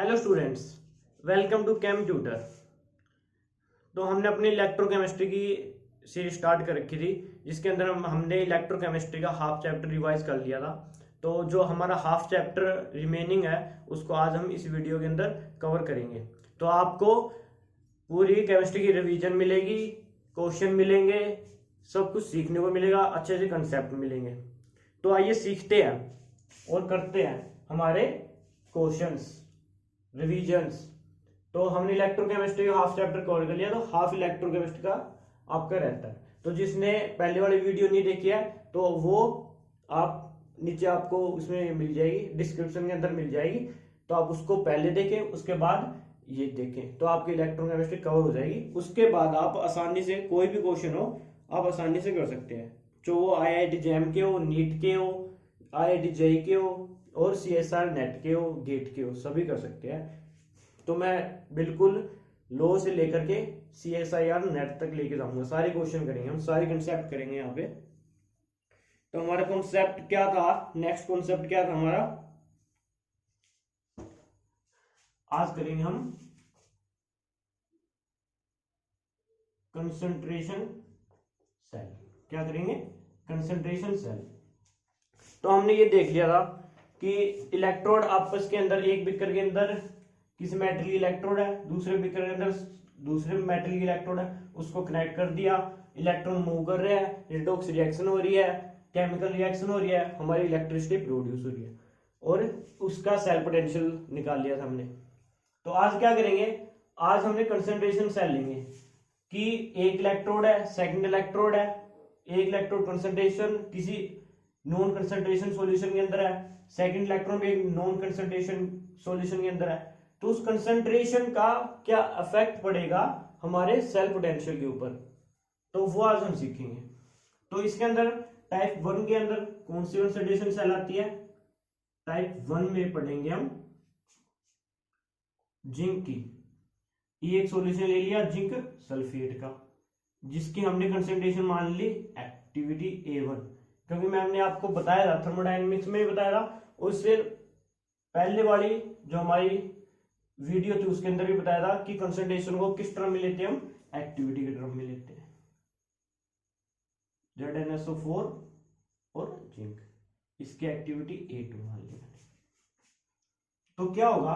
Hello students, welcome to chem tutor. तो हमने अपनी इलेक्ट्रोकेमिस्ट्री की सीरीज स्टार्ट कर रखी थी, जिसके अंदर हमने इलेक्ट्रोकेमिस्ट्री का हाफ चैप्टर रिवाइज कर लिया था। तो जो हमारा हाफ चैप्टर रिमेनिंग है उसको आज हम इस वीडियो के अंदर कवर करेंगे। तो आपको पूरी केमिस्ट्री की रिवीजन मिलेगी, क्वेश्चन मिलेंगे, सब कुछ सीखने को मिलेगा, अच्छे से कंसेप्ट मिलेंगे। तो आइए सीखते हैं और करते हैं हमारे क्वेश्चंस रिवीजन्स। तो हमने इलेक्ट्रोकेमिस्ट्री का हाफ चैप्टर कवर कर लिया, तो हाफ इलेक्ट्रोकेमिस्ट्री का आपका रहता है। तो जिसने पहले वाली वीडियो नहीं देखी है तो वो आप नीचे आपको उसमें मिल जाएगी, डिस्क्रिप्शन के अंदर मिल जाएगी। तो आप उसको पहले देखें, उसके बाद ये देखें, तो आपकी इलेक्ट्रोकेमिस्ट्री कवर हो जाएगी। उसके बाद आप आसानी से कोई भी क्वेश्चन हो आप आसानी से कर सकते हैं, जो वो IIT JAM के हो, नीट के हो, IIT JEE के हो और CSR नेट के हो, गेट के हो, सभी कर सकते हैं। तो मैं बिल्कुल लो से लेकर के CSIR नेट तक लेके जाऊंगा, सारे क्वेश्चन करेंगे हम, सारे कंसेप्ट करेंगे यहाँ पे। तो हमारा कॉन्सेप्ट क्या था, नेक्स्ट कॉन्सेप्ट क्या था हमारा, आज करेंगे हम कंसंट्रेशन सेल। क्या करेंगे? Concentration cell. तो हमने ये देख लिया था कि इलेक्ट्रोड आपस के अंदर, एक बीकर के अंदर किसी मेटल की इलेक्ट्रोड है, दूसरे बीकर के अंदर दूसरे मेटल की इलेक्ट्रोड है, उसको कनेक्ट कर दिया, इलेक्ट्रॉन मूव कर रहे हैं, रिडॉक्स रिएक्शन हो रही है, केमिकल रिएक्शन हो रही है, हमारी इलेक्ट्रिसिटी प्रोड्यूस हो रही है और उसका सेल पोटेंशियल निकाल लिया था हमने। तो आज क्या करेंगे, आज हमने कंसंट्रेशन सेल लेंगे कि एक इलेक्ट्रोड है, सेकंड इलेक्ट्रोड है, एक इलेक्ट्रोड कंसंट्रेशन किसी नॉन कंसंट्रेशन सॉल्यूशन के अंदर है, सेकंड इलेक्ट्रॉन भी एक नॉन कंसंट्रेशन सॉल्यूशन के अंदर है। तो उस कंसंट्रेशन का क्या इफेक्ट पड़ेगा हमारे सेल पोटेंशियल के ऊपर, तो वो आज हम सीखेंगे। तो इसके अंदर टाइप 1 के अंदर कौन सी कंसंट्रेशन सेल आती है? टाइप 1 में पढ़ेंगे हम जिंक की। ये एक सॉल्यूशन ले लिया जिंक सल्फेट का, जिसकी हमने कंसंट्रेशन मान ली एक्टिविटी A1, क्योंकि मैंने आपको बताया था, थर्मोडायनेमिक्स में बताया था, उससे पहले वाली जो हमारी वीडियो थी उसके अंदर भी बताया था कि कंसंट्रेशन को किस टर्म में लेते हैं हम, एक्टिविटी के टर्म में लेते हैं, ZnSO4 और जिंक, इसकी एक्टिविटी A2 मान ली। तो क्या होगा,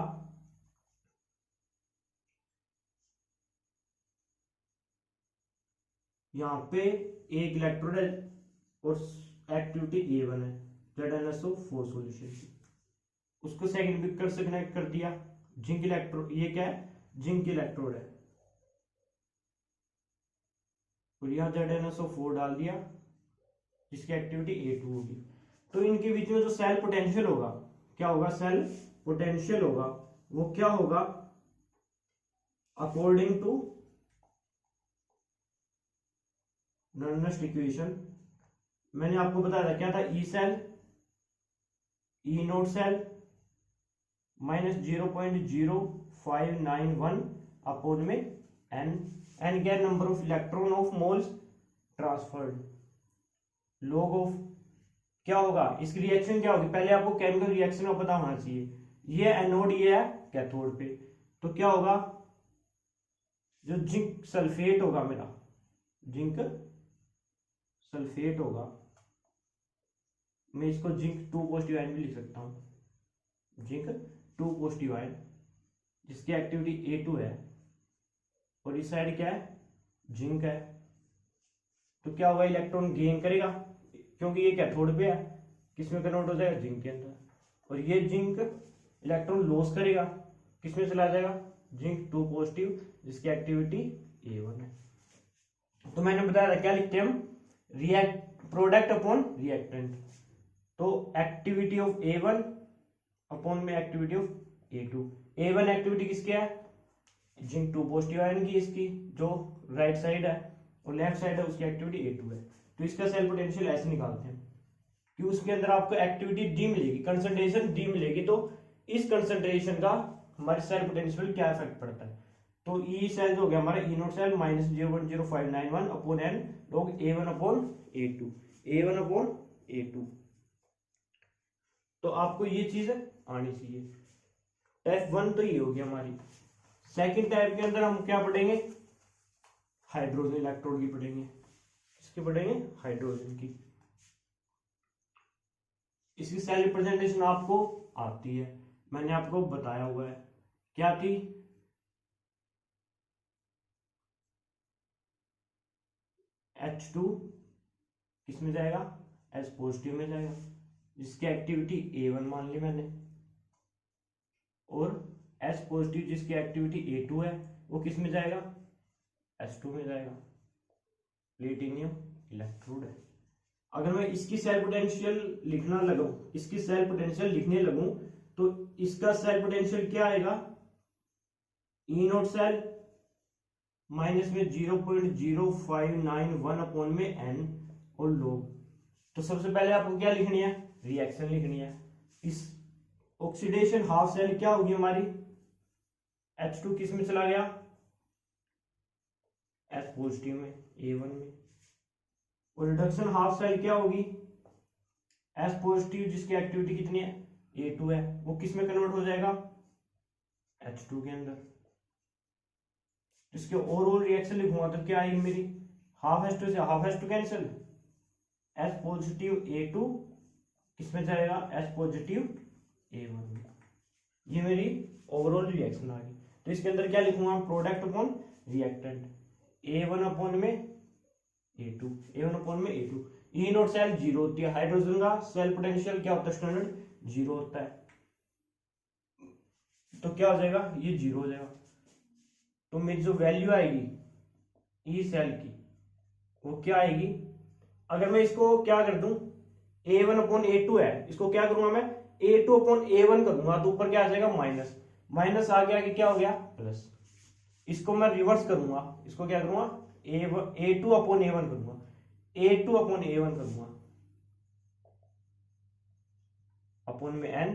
यहां पे एक इलेक्ट्रोड है और एक्टिविटी A1 है, ZnSO4 सॉल्यूशन की, उसको सेकंड बीकर से कनेक्ट कर दिया, जिंक इलेक्ट्रोड, ये क्या है, जिंक इलेक्ट्रोड है, और यहां ZnSO4 डाल दिया जिसकी एक्टिविटी A2 होगी। तो इनके बीच में जो सेल पोटेंशियल होगा, क्या होगा, सेल पोटेंशियल होगा, वो क्या होगा, अकॉर्डिंग टू नर्नस्ट इक्वेशन, मैंने आपको बताया था क्या था, E cell E naught cell minus 0.0591 upon में एन, एन क्या, number of electron of moles transferred, log of, क्या होगा, इसकी रिएक्शन क्या होगी, पहले आपको केमिकल रिएक्शन का पता होना चाहिए, ये एनोड, ये है कैथोड पे। तो क्या होगा, जो जिंक सल्फेट होगा मेरा, जिंक सल्फेट होगा, मैं इसको जिंक 2 पॉजिटिव आयन भी लिख सकता हूं, जिंक 2 पॉजिटिव आयन, जिसकी एक्टिविटी A2 है, और इस साइड क्या है, जिंक है। तो क्या होगा, इलेक्ट्रॉन गेन करेगा क्योंकि ये कैथोड पे है, किसमें कन्वर्ट हो जाएगा, जिंक के अंदर, और ये जिंक इलेक्ट्रॉन लॉस करेगा, किसमें चला जाएगा, जिंक 2 पॉजिटिव, जिसकी एक्टिविटी A1 है। तो मैंने बताया था क्या लिखते हैं हम, रिएक्ट प्रोडक्ट अपॉन रिएक्टेंट, तो एक्टिविटी ऑफ A1 अपॉन में activity of A2। A1 activity किसकी है, जिंक 2 पॉजिटिव आयन की, इसकी जो राइट साइड है, और लेफ्ट साइड है उसकी एक्टिविटी A2 है। तो इसका सेल पोटेंशियल ऐसे निकालते हैं कि उसके अंदर आपको एक्टिविटी D मिलेगी, कंसंट्रेशन D मिलेगी। तो इस कंसंट्रेशन का हमारे सेल पोटेंशियल क्या इफेक्ट पड़ता है, तो ई सेल जो हो गया हमारा E naught cell minus 0.0591 upon N log A1 upon A2, A1 upon A2। तो आपको ये चीज आनी चाहिए। टाइप 1 तो ये होगी हमारी। सेकंड टाइप के अंदर हम क्या पढ़ेंगे, हाइड्रोजन इलेक्ट्रोड की पढ़ेंगे। इसकी पढ़ेंगे हाइड्रोजन की। इसकी सेल रिप्रेजेंटेशन आपको आती है, मैंने आपको बताया हुआ है क्या थी, H2 किस में जाएगा, H पॉजिटिव में जाएगा, जिसकी एक्टिविटी A1 मान ली मैंने, और H पॉजिटिव जिसकी एक्टिविटी A2 है वो किस में जाएगा, H2 में जाएगा। प्लेटिनियम इलेक्ट्रोड है। अगर मैं इसकी सेल पोटेंशियल लिखना लगूं, इसकी सेल पोटेंशियल लिखने लगूं, तो इसका सेल पोटेंशियल क्या आएगा, ई नोट सेल माइनस में 0.0591 अपॉन में एन और लोग। तो सबसे पहले आपको क्या लिखनी है, रिएक्शन लिखनी है। इस ऑक्सीडेशन हाफ सेल क्या होगी हमारी, H2 किस में चला गया, H पॉजिटिव में, A1 में। और रिडक्शन हाफ सेल क्या होगी, H पॉजिटिव जिसकी एक्टिविटी कितनी है, A2 है, वो किस में कन्वर्ट हो जाएगा, H2 के अंदर। इसके ओवरऑल रिएक्शन लिखूंगा तो क्या आएगी मेरी, हाफ H2 से half H2 cancel, H positive A2 किस में जाएगा, H पॉजिटिव A1 में। ये मेरी ओवरऑल रिएक्शन आ गई। तो इसके अंदर क्या लिखूंगा, product upon reactant, A1 upon में A2, A1 अपॉन में A2। ई नोट सेल 0 होती है, हाइड्रोजन का सेल पोटेंशियल क्या होता है, स्टैंडर्ड 0 होता है। तो क्या हो जाएगा, ये 0 हो जाएगा। तो मेरी जो वैल्यू आएगी ई सेल की वो क्या आएगी, अगर मैं इसको क्या कर दूं, A1 अपॉन A2 है, इसको क्या करूंगा मैं, A2 अपॉन A1 करूंगा, तो ऊपर क्या आ जाएगा माइनस, माइनस आगे आगे क्या हो गया प्लस। इसको मैं रिवर्स करूंगा, इसको क्या करूंगा, A2 अपॉन A1 करूंगा, A2 अपॉन A1 करूंगा, अपॉन में n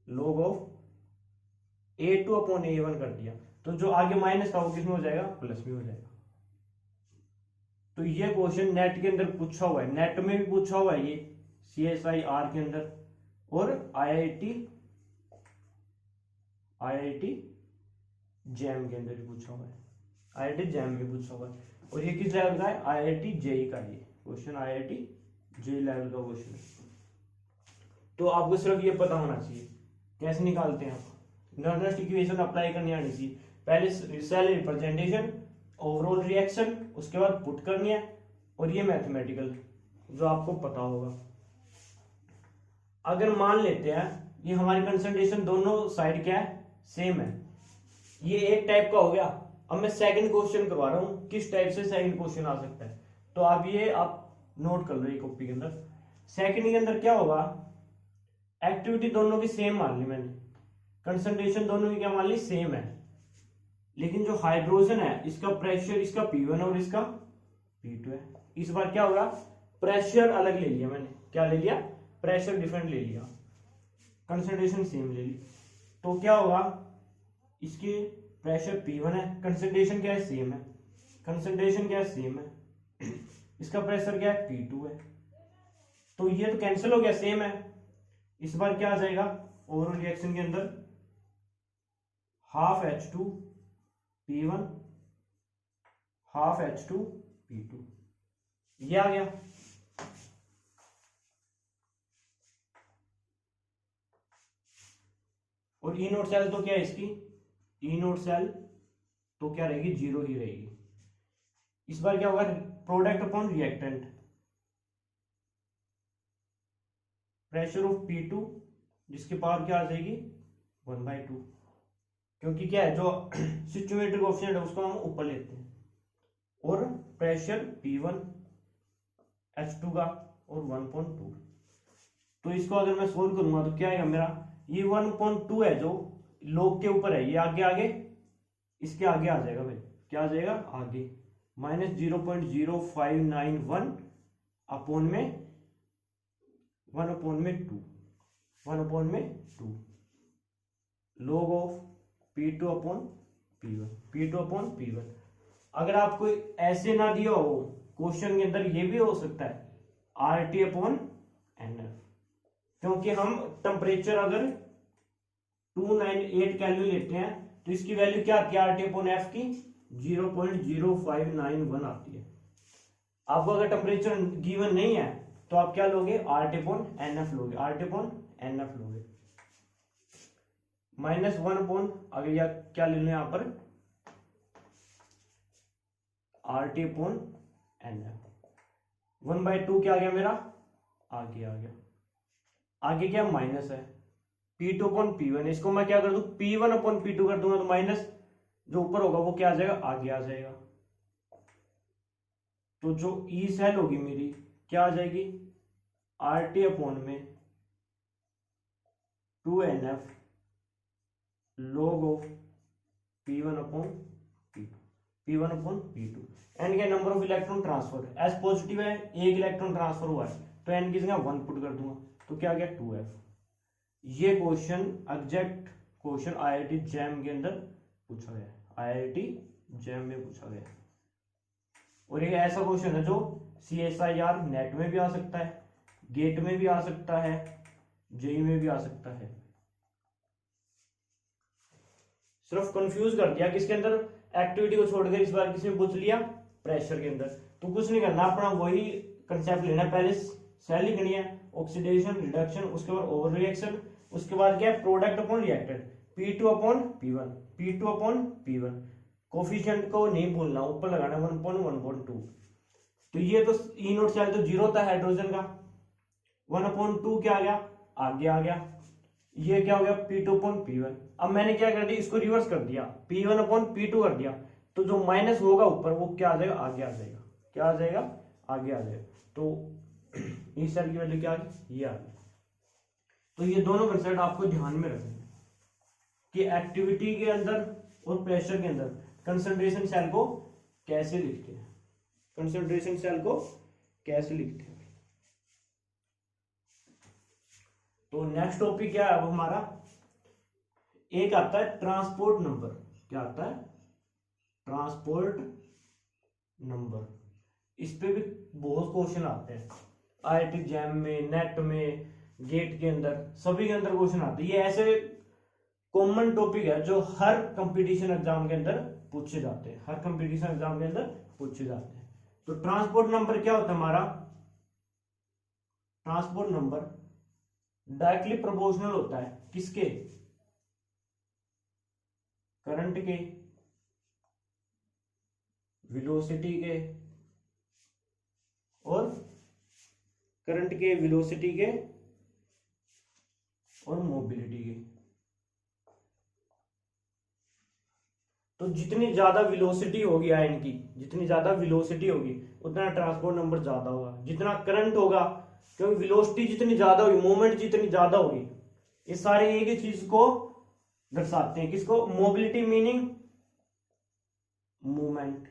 log of A2 upon A1 कर दिया। तो जो आगे माइनस था वो किस में हो जाएगा, प्लस में हो जाएगा। तो ये क्वेश्चन नेट के अंदर पूछा हुआ है, नेट में भी पूछा हुआ है ये, CSIR के अंदर, और IIT जैम के अंदर भी पूछा हुआ है, IIT जैम में पूछा हुआ है। और ये किस लेवल का है, IIT JEE का, ये क्वेश्चन IIT JEE लेवल का क्वेश्चन है। तो आपको सिर्फ ये पता होना चाहिए कैसे निकालते हैं आप, नर्नेस्ट इक्वेशन अप्लाई करनी आनी चाहिए। पहले सेल रिप्रेजेंटेशन, ओवरऑल रिएक्शन, उसके बाद पुट करनी है, और ये मैथमेटिकल जो आपको पता होगा। अगर मान लेते हैं ये हमारी कंसंट्रेशन दोनों साइड क्या है, सेम है, ये एक टाइप का हो गया। अब मैं सेकंड क्वेश्चन करवा रहा हूं, किस टाइप से सेकंड क्वेश्चन आ सकता है, तो आप ये आप नोट कर लो ये कॉपी के अंदर। सेकंड के अंदर क्या होगा, एक्टिविटी दोनों की सेम मान ली मैंने, कंसंट्रेशन दोनों की क्या मान ली, सेम है, लेकिन जो हाइड्रोजन है इसका प्रेशर, इसका P1 और इसका P2 है। इस बार क्या होगा, प्रेशर अलग ले लिया मैंने, क्या ले लिया, प्रेशर डिफरेंट ले लिया, कंसंट्रेशन सेम ले ली। तो क्या होगा, इसके प्रेशर P1 है, कंसंट्रेशन क्या है, सेम है, कंसंट्रेशन क्या है, सेम है, इसका प्रेशर क्या है, P2 है। तो ये तो कैंसिल हो गया, सेम है। इस बार क्या आ जाएगा, ओवरऑल रिएक्शन के अंदर half H2 P1 half H2 P2, ये आ गया। और ई नोट सेल तो क्या है इसकी, ई नोट सेल तो क्या रहेगी, 0 ही रहेगी। इस बार क्या होगा, product upon reactant, pressure of P2 जिसकी पावर क्या आ जाएगी 1/2, क्योंकि क्या है जो सिचुएटेड कोएफिशिएंट है उसको हम ऊपर लेते हैं, और प्रेशर P1 H2 का और 1.2। तो इसको अगर मैं सोल्व करूंगा तो क्या आएगा मेरा, ये 1.2 है जो लॉग के ऊपर है, ये आगे आगे इसके आगे आ जाएगा भाई, क्या आ जाएगा आगे, माइनस 0.0591 अपॉन में 1/2 log of P2 upon P1। अगर आपको ऐसे ना दिया हो क्वेश्चन के अंदर, ये भी हो सकता है RT अपॉन NF, क्योंकि हम टेम्परेचर अगर 298 कैलोरी लेते हैं तो इसकी वैल्यू क्या आती है RT/F की 0.0591 आती है। आपको अगर टेम्परेचर गिवन नहीं है तो आप क्या लोगे RT/NF लोगे, RT/NF लोगे। -1 अगर या क्या ले लो यहाँ पर RT/NF 1/2 क्या आ गया मेरा आगे आ गया। आगे क्या माइनस है P2/P1, इसको मैं क्या कर दूं P1/P2 कर दूंगा तो माइनस जो ऊपर होगा वो क्या आ जाएगा आगे आ जाएगा। तो जो ई सेल होगी मेरी क्या आ जाएगी RT/2NF log of P1/P2 N का number of electron transfer as positive है, एक इलेक्ट्रॉन ट्रांसफर हुआ है तो एन की जगह 1 पुट कर दूंगा तो क्या आ गया 2F। ये question exact question IIT jam के अंदर पूछा गया है, IIT जैम में पूछा गया है। और ये ऐसा क्वेश्चन है जो CSIR नेट में भी आ सकता है, गेट में भी आ सकता है, जेई में भी आ सकता है। सिर्फ कंफ्यूज कर दिया किसके अंदर एक्टिविटी को छोड़कर इस बार किसने पूछ लिया प्रेशर के अंदर। तो कुछ नहीं करना, अपना वही कंसेप्ट लेना, पहले सेल लिखनी है, ऑक्सीडेशन रिडक्शन, उसके बाद ओवर रिएक्शन, उसके बाद क्या है product upon reacted P2/P1 coefficient को नहीं भूलना, ऊपर लगाना 1/1.2। तो ये तो ई नोट सेल तो जीरो था हाइड्रोजन का, 1/2 क्या आ गया आगे आ गया। ये क्या हो गया P2/P1। अब मैंने क्या कर दिया इसको रिवर्स कर दिया P1/P2 कर दिया तो जो माइनस होगा ऊपर वो क्या आ जाएगा आगे आ जाएगा, क्या आ जाएगा आगे आ जाएगा। तो इस सेल की वैल्यू क्या आ गई ये आ गई। तो ये दोनों कंसेप्ट आपको ध्यान में रखना है कि एक्टिविटी के अंदर और प्रेशर के अंदर कंसंट्रेशन सेल को कैसे लिखते हैं, कंसंट्रेशन सेल को कैसे लिखते हैं। तो नेक्स्ट टॉपिक क्या है वो हमारा एक आता है ट्रांसपोर्ट नंबर। क्या आता है ट्रांसपोर्ट नंबर। इस पे भी बहुत क्वेश्चन आते हैं IIT जैम में, नेट में, गेट के अंदर, सभी के अंदर क्वेश्चन आते हैं। ये ऐसे कॉमन टॉपिक है जो हर कंपटीशन एग्जाम के अंदर पूछे जाते हैं, हर कंपटीशन एग्जाम के अंदर पूछे जाते हैं। तो ट्रांसपोर्ट नंबर क्या होता है हमारा ट्रांसपोर्ट नंबर डायरेक्टली प्रोपोर्शनल होता है किसके करंट के, वेलोसिटी के और करंट के, वेलोसिटी के और मोबिलिटी के। तो जितनी ज्यादा वेलोसिटी होगी आयन की, जितनी ज्यादा वेलोसिटी होगी उतना ट्रांसपोर्ट नंबर ज्यादा होगा। जितना करंट होगा, क्योंकि वेलोसिटी जितनी ज्यादा होगी, मूवमेंट जितनी ज्यादा होगी, ये सारे एक ही चीज को दर्शाते हैं। किसको mobility meaning movement,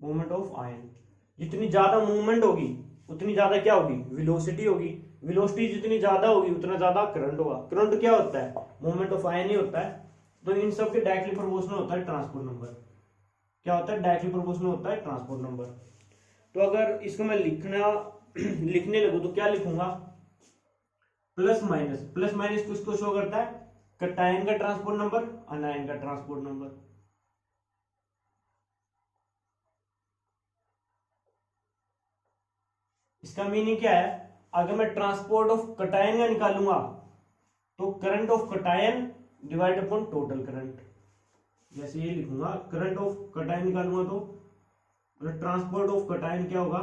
movement of ion. जितनी ज्यादा मूवमेंट होगी उतनी ज्यादा क्या होगी वेलोसिटी होगी, वेलोसिटी जितनी ज्यादा होगी उतना ज्यादा करंट होगा। करंट क्या होता है मूवमेंट ऑफ आयन ही होता है। तो इन सब के डायरेक्टली प्रोपोर्शनल होता है ट्रांसपोर्ट नंबर। क्या होता है डायरेक्टली प्रोपोर्शनल होता है ट्रांसपोर्ट नंबर। तो अगर इसको मैं लिखने लगूं तो क्या लिखूंगा प्लस माइनस। प्लस माइनस किसको शो करता है कैटायन का ट्रांसपोर्ट नंबर, अनायन का ट्रांसपोर्ट नंबर। इसका मीनिंग क्या है अगर मैं ट्रांसपोर्ट ऑफ कैटायन का निकालूंगा तो current of cation divide upon total current. जैसे ये लिखूंगा करंट ऑफ कैटायन निकालूंगा तो ट्रांसपोर्ट ऑफ कैटायन क्या होगा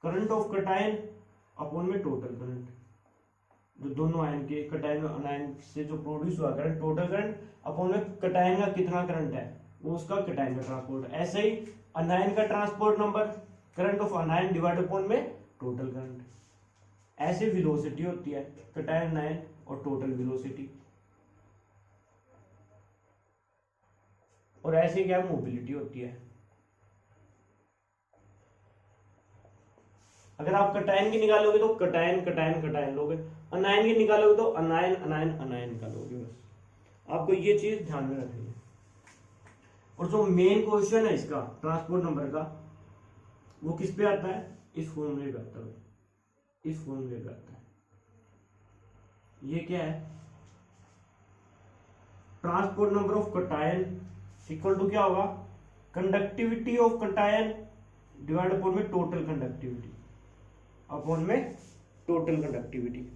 करंट ऑफ कैटायन अपॉन में टोटल करंट। जो दोनों आयन के कैटायन और अनायन से जो प्रोड्यूस हुआ करंट, टोटल करंट अपॉन में कैटायन का कितना करंट है वो उसका कैटायन का ट्रांसपोर्ट। ऐसे ही अनायन का transport number current of anion divide upon में टोटल करंट। ऐसे वेलोसिटी होती है कैटायन अनायन और टोटल वेलोसिटी। और ऐसे क्या मोबिलिटी होती है। अगर आप कैटायन की निकालोगे तो कैटायन कैटायन कैटायन लोगे, अनायन की निकालोगे तो अनायन अनायन अनायन निकालोगे। बस आपको ये चीज ध्यान में रखनी है। और जो मेन क्वेश्चन है इसका ट्रांसपोर्ट नंबर का वो किस पे आता है इस फॉर्मूले पे आता है, इस फॉर्मूले पे आता है। ये क्या है, transport number of cation equal to क्या होगा, conductivity of cation divide upon में टोटल कंडक्टिविटी, अपॉन में टोटल कंडक्टिविटी।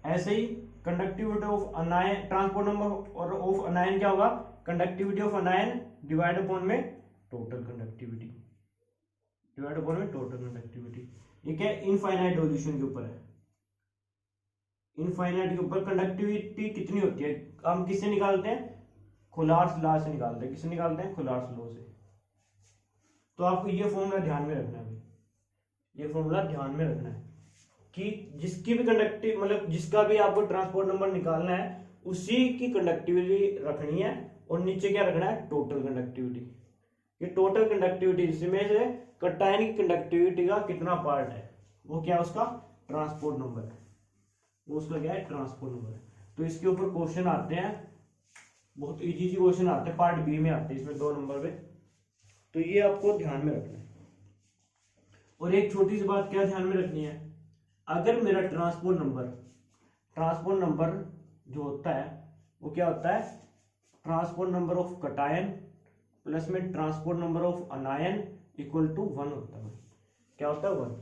ऐसे ही conductivity of anion, transport number और ऑफ अनायन क्या होगा, conductivity of anion divide upon में टोटल कंडक्टिविटी, डिवाइड अपॉन में टोटल कंडक्टिविटी। ये क्या है, इनफाइनाइट सॉल्यूशन के ऊपर है। इनफाइनाइट के ऊपर कंडक्टिविटी कितनी होती है, हम किससे निकालते हैं, खुलार्स लॉ से निकालते हैं। किससे निकालते हैं, खुलार्स लॉ से। तो आपको ये फॉर्मूला ध्यान में रखना है, ये फॉर्मूला ध्यान में रखना है कि जिसकी भी कंडक्टिव मतलब जिसका भी आपको ट्रांसपोर्ट नंबर निकालना है उसी की कंडक्टिविटी रखनी है, और नीचे क्या रखना है, टोटल कंडक्टिविटी। ये टोटल कंडक्टिविटी, इसमें से कटायन की कंडक्टिविटी का कितना पार्ट है, वो क्या है, उसका ट्रांसपोर्ट नंबर है, वो उसका क्या है, ट्रांसपोर्ट नंबर है। तो इसके ऊपर क्वेश्चन आते हैं, बहुत इजी क्वेश्चन आते हैं, पार्ट बी में आते हैं, इसमें 2 नंबर पे। तो ये आपको ध्यान में रखना है। और एक छोटी सी बात क्या ध्यान में रखनी है, अगर मेरा ट्रांसपोर्ट नंबर जो होता है वो क्या होता है, transport number of cation plus में transport number of anion equal to 1 होता है। क्या होता है, 1।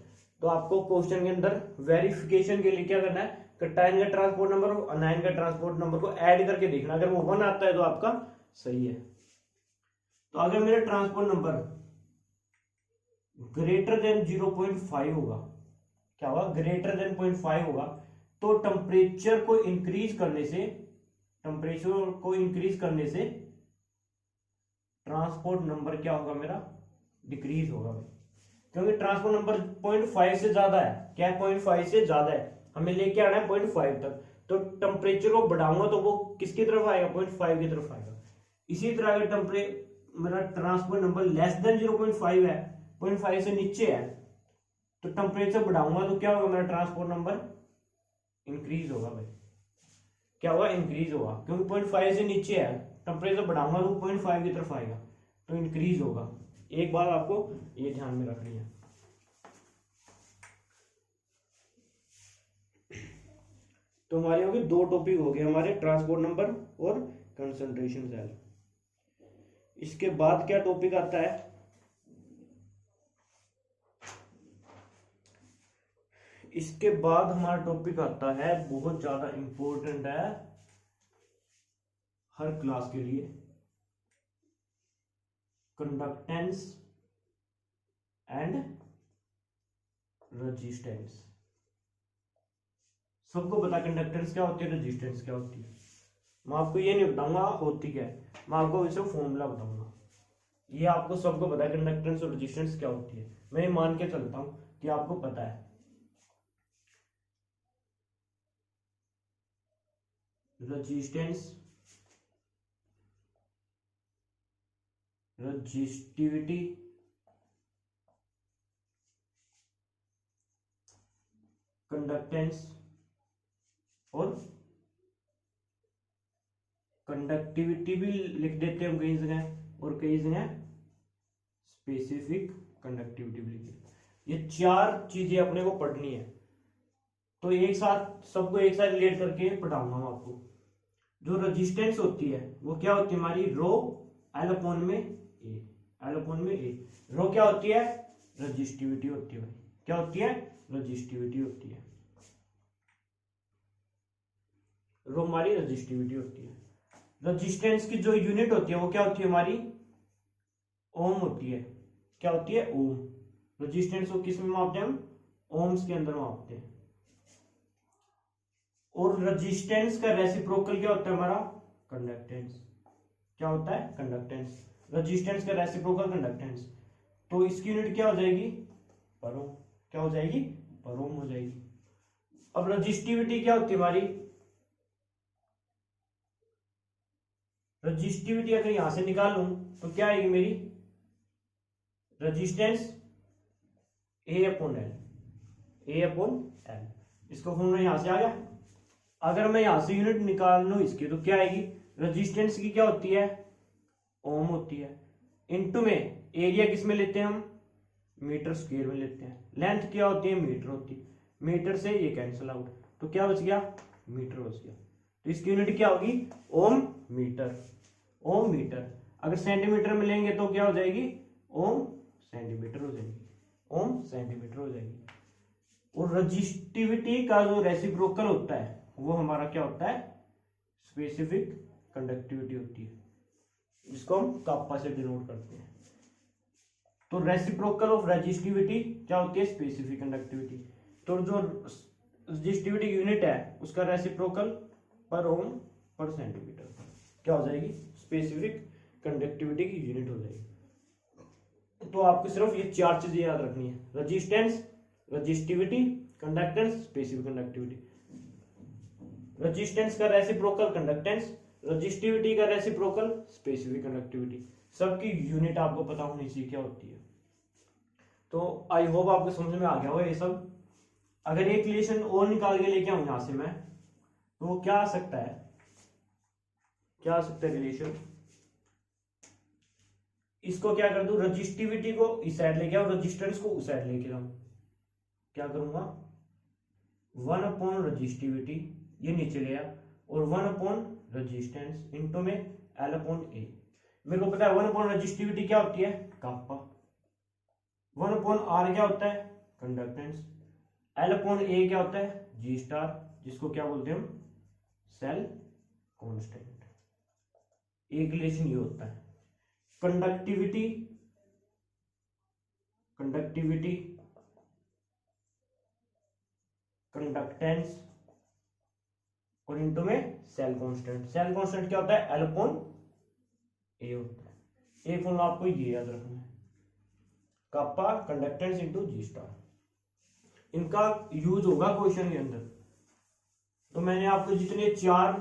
तो आपको क्वेश्चन के अंदर वेरिफिकेशन के लिए क्या करना है, कटायन का ट्रांसपोर्ट नंबर और अनायन का ट्रांसपोर्ट नंबर को ऐड करके देखना, अगर वो 1 आता है तो आपका सही है। तो अगर मेरा ट्रांसपोर्ट नंबर ग्रेटर देन 0.5 होगा, क्या होगा, ग्रेटर देन 0.5 होगा, तो टेम्परेचर को इंक्रीज करने से ट्रांसपोर्ट नंबर क्या होगा, मेरा डिक्रीज होगा। क्योंकि ट्रांसपोर्ट नंबर 0.5 से ज्यादा है, क्या है, 0.5 से ज्यादा है, हमें लेके आना है 0.5 तक। तो टेम्परेचर को बढ़ाऊंगा तो वो किसकी तरफ आएगा, 0.5 की तरफ आएगा। इसी तरह अगर मेरा ट्रांसपोर्ट नंबर लेस देन 0.5 है, 0.5 से नीचे है, तो टेम्परेचर बढ़ाऊंगा तो क्या होगा, मेरा ट्रांसपोर्ट नंबर इंक्रीज होगा भाई। क्या होगा, इंक्रीज होगा, क्योंकि 0.5 से नीचे है, टेम्परेचर बढ़ाऊंगा तो 0.5 की तरफ आएगा, तो इंक्रीज होगा। एक बात आपको ये ध्यान में रखनी है। तो हमारे हो गए 2 टॉपिक हो गए हमारे, ट्रांसपोर्ट नंबर और कंसंट्रेशन सेल। इसके बाद क्या टॉपिक आता है, इसके बाद हमारा टॉपिक आता है, बहुत ज्यादा इंपॉर्टेंट है हर क्लास के लिए, कंडक्टेंस एंड रेजिस्टेंस। सबको पता कंडक्टेंस क्या होती है, रेजिस्टेंस क्या होती है। मैं आपको ये नहीं बताऊंगा होती क्या है, मैं आपको इसे फॉर्मूला बताऊंगा। ये आपको सबको पता है कंडक्टेंस और रेजिस्टेंस क्या होती है, मैं मान के चलता हूं कि आपको पता है। रेजिस्टेंस, रजिस्टिविटी, कंडक्टेंस और कंडक्टिविटी भी लिख देते हैं कई जगह, और कई जगह स्पेसिफिक कंडक्टिविटी भी लिखते। ये 4 चीजें अपने को पढ़नी है, तो एक साथ सबको एक साथ रिलेट करके पढ़ाऊंगा मैं आपको। जो रेजिस्टेंस होती है वो क्या होती है हमारी, रो एल अपॉन में ए, एल अपॉन में ए। रो क्या होती है, रजिस्टिविटी होती है भाई, क्या होती है, रजिस्टिविटी होती है। रो हमारी रजिस्टिविटी होती है। रेजिस्टेंस की जो यूनिट होती है वो क्या होती है हमारी, ओम होती है। क्या होती है, ओम। रेजिस्टेंस को किस में मापते हैं हम, ओम्स के अंदर मापते हैं। और रेजिस्टेंस का रेसिप्रोकल क्या होता है हमारा, कंडक्टेंस। क्या होता है, कंडक्टेंस। रेजिस्टेंस का रेसिप्रोकल कंडक्टेंस। तो इसकी यूनिट क्या हो जाएगी, पर ओम। क्या हो जाएगी, पर ओम हो जाएगी। अब रजिस्टिविटी क्या होती है हमारी, रजिस्टिविटी अगर यहां से निकालूं तो क्या आएगी मेरी, रेजिस्टेंस ए अपॉन एल, ए अपॉन एल। इसका फॉर्मूला यहां से आ गया। अगर मैं यहां से यूनिट निकाल लूं इसकी तो क्या आएगी, रेजिस्टेंस की क्या होती है, ओम होती है, इनटू में एरिया किस में लेते हैं हम, मीटर स्क्वायर में लेते हैं। लेंथ क्या होती है, मीटर होती है, मीटर से ये कैंसिल आउट, तो क्या बच गया, मीटर बच गया। तो इसकी यूनिट क्या होगी, ओम मीटर। ओम मीटर। अगर सेंटीमीटर में लेंगे तो क्या हो जाएगी, ओम सेंटीमीटर हो जाएगी, ओम सेंटीमीटर हो जाएगी। और रजिस्टिविटी का जो रेसिप्रोकल होता है वो हमारा क्या होता है, स्पेसिफिक कंडक्टिविटी होती है, जिसको हम काप्पा से डिनोट करते हैं। तो रेसिप्रोकल ऑफ रजिस्टिविटी क्या होती है, स्पेसिफिक कंडक्टिविटी। तो जो रजिस्टिविटी यूनिट है उसका रेसिप्रोकल पर ओम पर सेंटीमीटर क्या हो जाएगी, स्पेसिफिक कंडक्टिविटी की यूनिट हो जाएगी। तो आपको सिर्फ ये 4 चीजें याद रखनी है, resistance, resistivity, conductance, specific conductivity. Resistance का रेसिप्रोकल कंडक्टेंस, रजिस्टिविटी का रेसिप्रोकल स्पेसिफिक कंडक्टिविटी। सबकी यूनिट आपको पता होनी चाहिए क्या होती है। तो आई होप आपको समझ में आ गया होगा ये सब। अगर एक रिलेशन और निकाल के लेके आऊं यहां से मैं, तो वो क्या आ सकता है, क्या आ सकता है रिलेशन, इसको क्या कर दूं, रजिस्टिविटी को इस साइड लेके आओ, रजिस्टेंस को उस साइड लेके आओ। क्या करूंगा, 1 अपॉन रजिस्टिविटी ये नीचे ले आ, और 1 अपॉन रजिस्टेंस इनटू में एल अपॉन ए। मेरे को पता है 1 अपॉन रजिस्टिविटी क्या होती है, काप्पा। 1 अपॉन आर क्या होता है, कंडक्टेंस। एल अपॉन ए क्या होता है, जी स्टार, जिसको क्या बोलते हैं हम, सेल कांस्टेंट। एक रिलेशन ये होता है, कंडक्टिविटी, कंडक्टिविटी, कंडक्टेंस और इनटू में सेल कांस्टेंट। सेल कांस्टेंट क्या होता है, एल अपॉन ए होता है। एक फॉर्मूला आपको ये याद रखना है, काप्पा कंडक्टेंस इनटू जी स्टार। इनका यूज होगा क्वेश्चन के अंदर। तो मैंने आपको जितने 4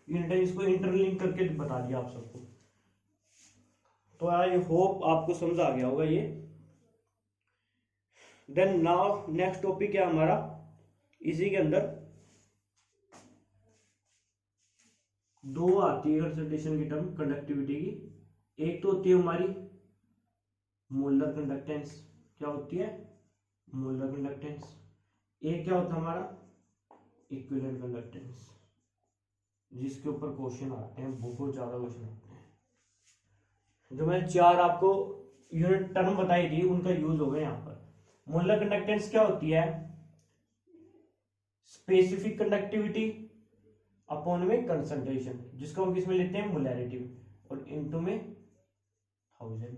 यूनिट है इसको इंटरलिंक करके बता दिया आप सबको। तो आई होप आपको समझ आ गया होगा ये। देन नाउ नेक्स्ट टॉपिक है हमारा, इसी के अंदर 2 आती है कंसंट्रेशन की टर्म कंडक्टिविटी की। एक तो होती है हमारी मोलर कंडक्टेंस, क्या होती है, मोलर कंडक्टेंस। एक क्या होता है हमारा इक्विवेलेंट कंडक्टेंस, जिसके ऊपर क्वेश्चन आते हैं, बहुत ज्यादा क्वेश्चन आते हैं। जो मैंने 4 आपको यूनिट टर्म बताई थी उनका यूज होगा यहाँ पर। मोलर कंडक्टेंस क्या होती है, स्पेसिफिक कंडक्टिविटी अपॉन में कंसंट्रेशन, जिसको हम किसमें लेते हैं, मोलैरिटी में, और इनटू में 1000।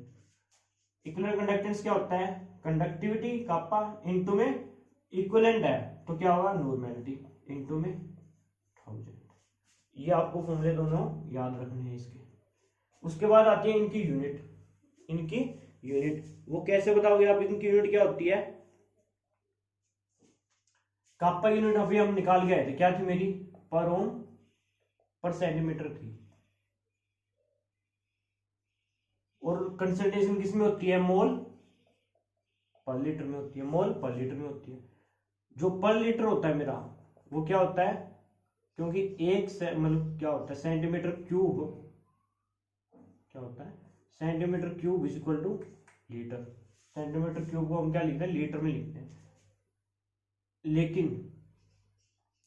इक्विवेलेंट कंडक्टेंस क्या होता है, कंडक्टिविटी काप्पा इनटू में इक्विवेलेंट है तो क्या होगा, नॉर्मैलिटी इनटू में 1000। ये आपको फॉर्मूले दोनों याद रखने हैं इसके। उसके बाद आती है इनकी यूनिट। इनकी यूनिट वो कैसे बताओगे आप, इनकी यूनिट क्या होती है, काप्पा यूनिट अभी हम निकाल के आए थे, क्या थी मेरी, पर ओम पर सेंटीमीटर थी। और कंसंट्रेशन किसमें होती है, मोल पर लीटर में होती है, मोल पर लीटर में होती है। जो पर लीटर होता है मेरा वो क्या होता है, क्योंकि एक से मतलब क्या होता है, सेंटीमीटर क्यूब क्या होता है, centimetre cube is equal two litre. Centimetre cube को हम क्या लिखते हैं, लीटर में लिखते हैं। लेकिन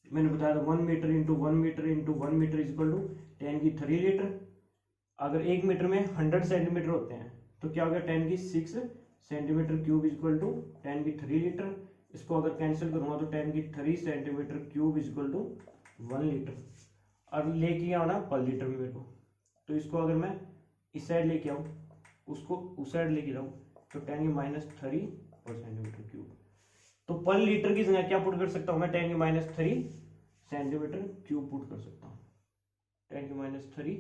मैंने बताया था 1 metre into 1 metre into 1 metre is equal to 10³ litre. अगर 1 मीटर में 100 सेंटीमीटर होते हैं तो क्या हो गया, 10³ centimetre cube is equal to 10³ litre. इसको अगर कैंसिल करूंगा तो 10³ centimetre cube is equal to 1 litre. अब लेके आना पर लीटर में मेरे को, तो इसको अगर मैं इस साइड लेके आऊँ, उसको उस साइड लेके जाऊँ, तो 10³ पर सेंटीमीटर क्यूब। तो पर लीटर की जगह क्या पुट कर सकता हूँ मैं, 10³ सेंटीमीटर क्यूब पुट कर सकता हूँ, 10³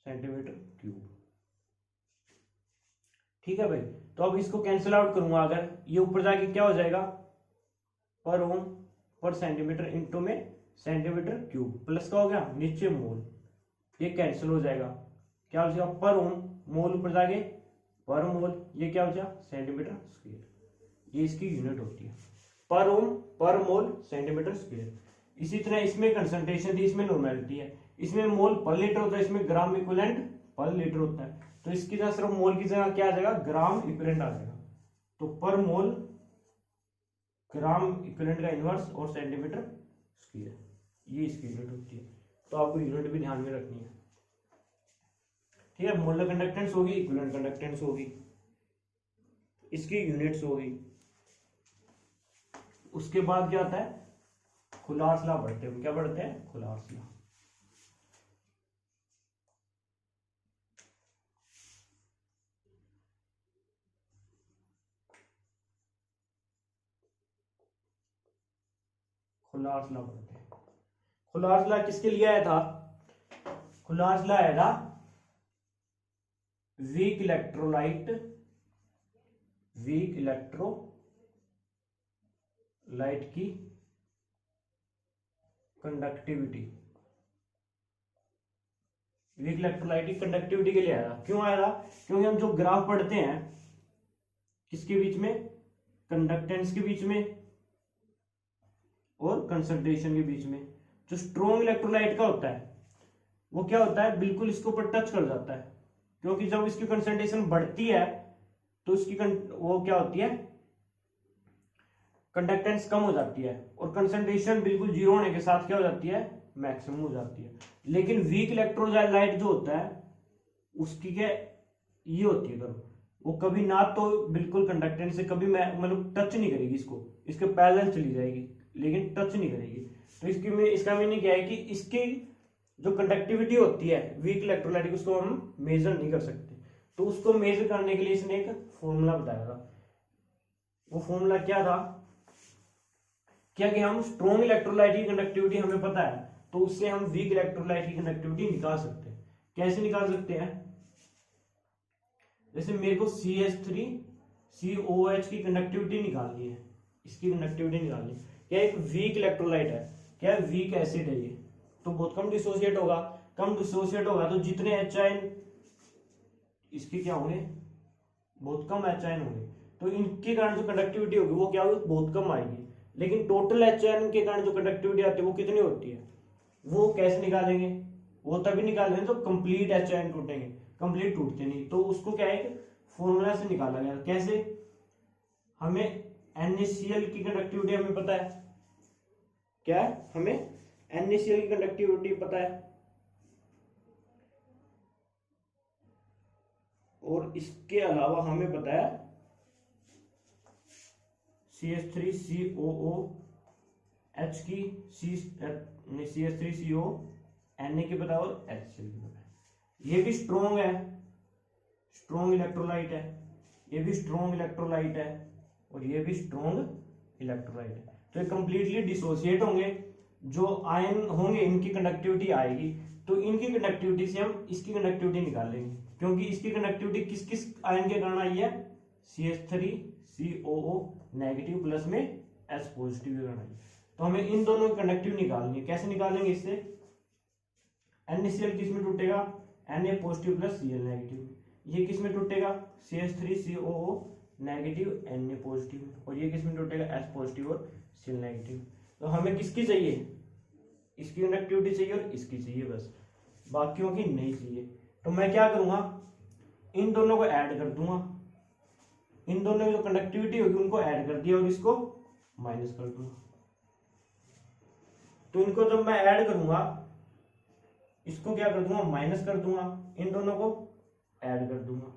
सेंटीमीटर क्यूब। ठीक है भाई। तो अब इसको कैंसिल आउट करूंगा, अगर ये ऊपर जाके क्या हो जाएगा, पर ओम पर सेंटीमीटर इंटू में सेंटीमीटर क्यूब, प्लस का हो गया नीचे मोल, ये कैंसिल हो जाएगा, क्या हो जाएगा, पर ओम, मोल ऊपर जाके पर मोल, ये क्या हो जाएगा, सेंटीमीटर स्क्वायर। ये इसकी यूनिट होती है, पर ओम पर मोल सेंटीमीटर स्क्वायर। इसी तरह इसमें कंसंट्रेशन थी, इसमें नॉर्मैलिटी है, इसमें मोल पर लीटर होता है, इसमें ग्राम इक्विवेलेंट पर लीटर होता है। तो इसकी जगह सिर्फ मोल की जगह क्या आ जाएगा, ग्राम इक्विवेलेंट आ जाएगा। तो पर मोल ग्राम इक्विवेलेंट का इनवर्स और सेंटीमीटर स्क्वायर, ये इसकी यूनिट होती है। तो आपको यूनिट भी ध्यान में रखनी है। ठीक है, मोलर कंडक्टेंस होगी, इक्विवेलेंट कंडक्टेंस होगी, इसकी यूनिट्स होगी। उसके बाद क्या आता है, खुलास लॉ पढ़ते हैं। क्या पढ़ते हैं, खुलास लॉ। खुलास लॉ पढ़ते हैं। खुलास लॉ किसके लिए आया था, खुलास लॉ आया था वीक इलेक्ट्रोलाइट की कंडक्टिविटी, वीक इलेक्ट्रोलाइट की कंडक्टिविटी के लिए आया था। क्यों आया था, क्योंकि हम जो ग्राफ पढ़ते हैं किसके बीच में, कंडक्टेंस के बीच में और कंसंट्रेशन के बीच में। जो स्ट्रॉन्ग इलेक्ट्रोलाइट का होता है वो क्या होता है, बिल्कुल इसके ऊपर टच कर जाता है, क्योंकि जब इसकी कंसंट्रेशन बढ़ती है तो इसकी वो क्या होती है, कंडक्टेंस कम हो जाती है, और कंसंट्रेशन बिल्कुल जीरो होने के साथ क्या हो जाती है, मैक्सिमम हो जाती है। लेकिन वीक इलेक्ट्रोलाइट जो होता है उसकी क्या ये होती है, वो कभी ना तो बिल्कुल कंडक्टेंस से कभी मतलब टच नहीं करेगी इसको, इसके पैरेलल चली जाएगी लेकिन टच नहीं करेगी। तो इसका मीनिंग क्या है कि इसकी जो कंडक्टिविटी होती है वीक इलेक्ट्रोलाइट की, उसको हम मेजर नहीं कर सकते। तो उसको मेजर करने के लिए इसने एक फॉर्मूला बताया था। वो फॉर्मूला क्या था, क्या कि हम स्ट्रॉन्ग इलेक्ट्रोलाइट की कंडक्टिविटी हमें पता है, तो उससे हम वीक इलेक्ट्रोलाइट की कंडक्टिविटी निकाल सकते हैं। कैसे निकाल सकते हैं, जैसे मेरे को CH3COOH की कंडक्टिविटी निकालनी है, इसकी कंडक्टिविटी निकालनी है। क्या एक वीक इलेक्ट्रोलाइट है, क्या वीक एसिड है ये, तो बहुत कम डिसोसिएट होगा। कम डिसोसिएट होगा तो जितने एच आयन इसके क्या होंगे, बहुत कम एच आयन होंगे, तो इनके कारण जो कंडक्टिविटी होगी वो क्या होगी, बहुत कम आएगी। लेकिन टोटल एच आयन के कारण जो कंडक्टिविटी आती है वो कितनी होती है, वो कैसे निकालेंगे, वो तभी निकालेंगे तो कंप्लीट एच आयन टूटेंगे, कंप्लीट टूटते नहीं। तो उसको क्या है, फॉर्मूला से निकाला गया। कैसे, हमें NaCl की कंडक्टिविटी हमें पता है, क्या है, हमें NaCl की कंडक्टिविटी पता है, और इसके अलावा हमें पता है CH3COOH की, CH3CO Na की पता है और HCl की पता है। ये भी स्ट्रॉन्ग है, स्ट्रॉन्ग इलेक्ट्रोलाइट है, ये भी स्ट्रॉन्ग इलेक्ट्रोलाइट है, और ये भी स्ट्रॉन्ग इलेक्ट्रोलाइट है। तो ये कंप्लीटली डिसोसिएट होंगे, जो आयन होंगे इनकी कंडक्टिविटी आएगी, तो इनकी कंडक्टिविटी से हम इसकी कंडक्टिविटी निकाल लेंगे, क्योंकि इसकी कंडक्टिविटी किस किस आयन के कारण आई है, CH3COO नेगेटिव प्लस में H पॉजिटिव के कारण आई। तो हमें इन दोनों की कंडक्टिविटी निकालनी है। कैसे निकालेंगे, इससे NaCl किस में टूटेगा, Na positive plus Cl negative, ये किस में टूटेगा, CH3COO नेगेटिव Na पॉजिटिव, और ये किस में टूटेगा, H पॉजिटिव और Cl नेगेटिव। तो हमें किसकी चाहिए, इसकी कंडक्टिविटी चाहिए और इसकी चाहिए, बस बाकियों की नहीं चाहिए। तो मैं क्या करूंगा, इन दोनों को ऐड कर दूंगा, इन दोनों की जो कंडक्टिविटी होगी उनको ऐड कर दिया और इसको माइनस कर दूंगा। तो इनको जब मैं ऐड करूंगा, इसको क्या कर दूंगा, माइनस कर दूंगा, इन दोनों को ऐड कर दूंगा।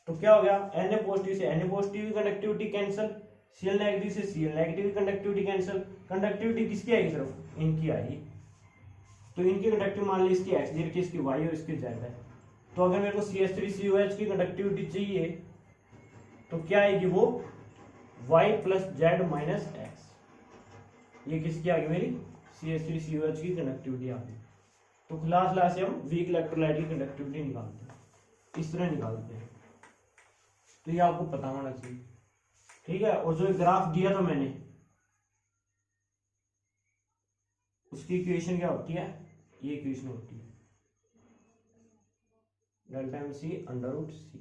तो क्या हो गया, Na पॉजिटिव से Na पॉजिटिव की कंडक्टिविटी कैंसिल, Cl नेगेटिव से Cl नेगेटिव की कंडक्टिविटी कैंसिल। कंडक्टिविटी किसकी आएगी, सिर्फ इनकी आएगी। तो इनकी कंडक्टिविटी मान ली इसकी x दी रखी, इसकी y और इसकी z है। तो अगर मेरे को CH3COH की कंडक्टिविटी चाहिए तो क्या आएगी, वो y plus Z minus x. ये किसकी आ गई, मेरी CH3COH की कंडक्टिविटी आ गई। तो खुलास ला से हम वीक इलेक्ट्रोलाइट की कंडक्टिविटी निकालते हैं, इस तरह निकालते हैं। तो ये आपको पता होना चाहिए, ठीक है। और जो ग्राफ दिया था मैंने, उसकी इक्वेशन क्या होती है, ये इक्वेशन होती है delta MC under root C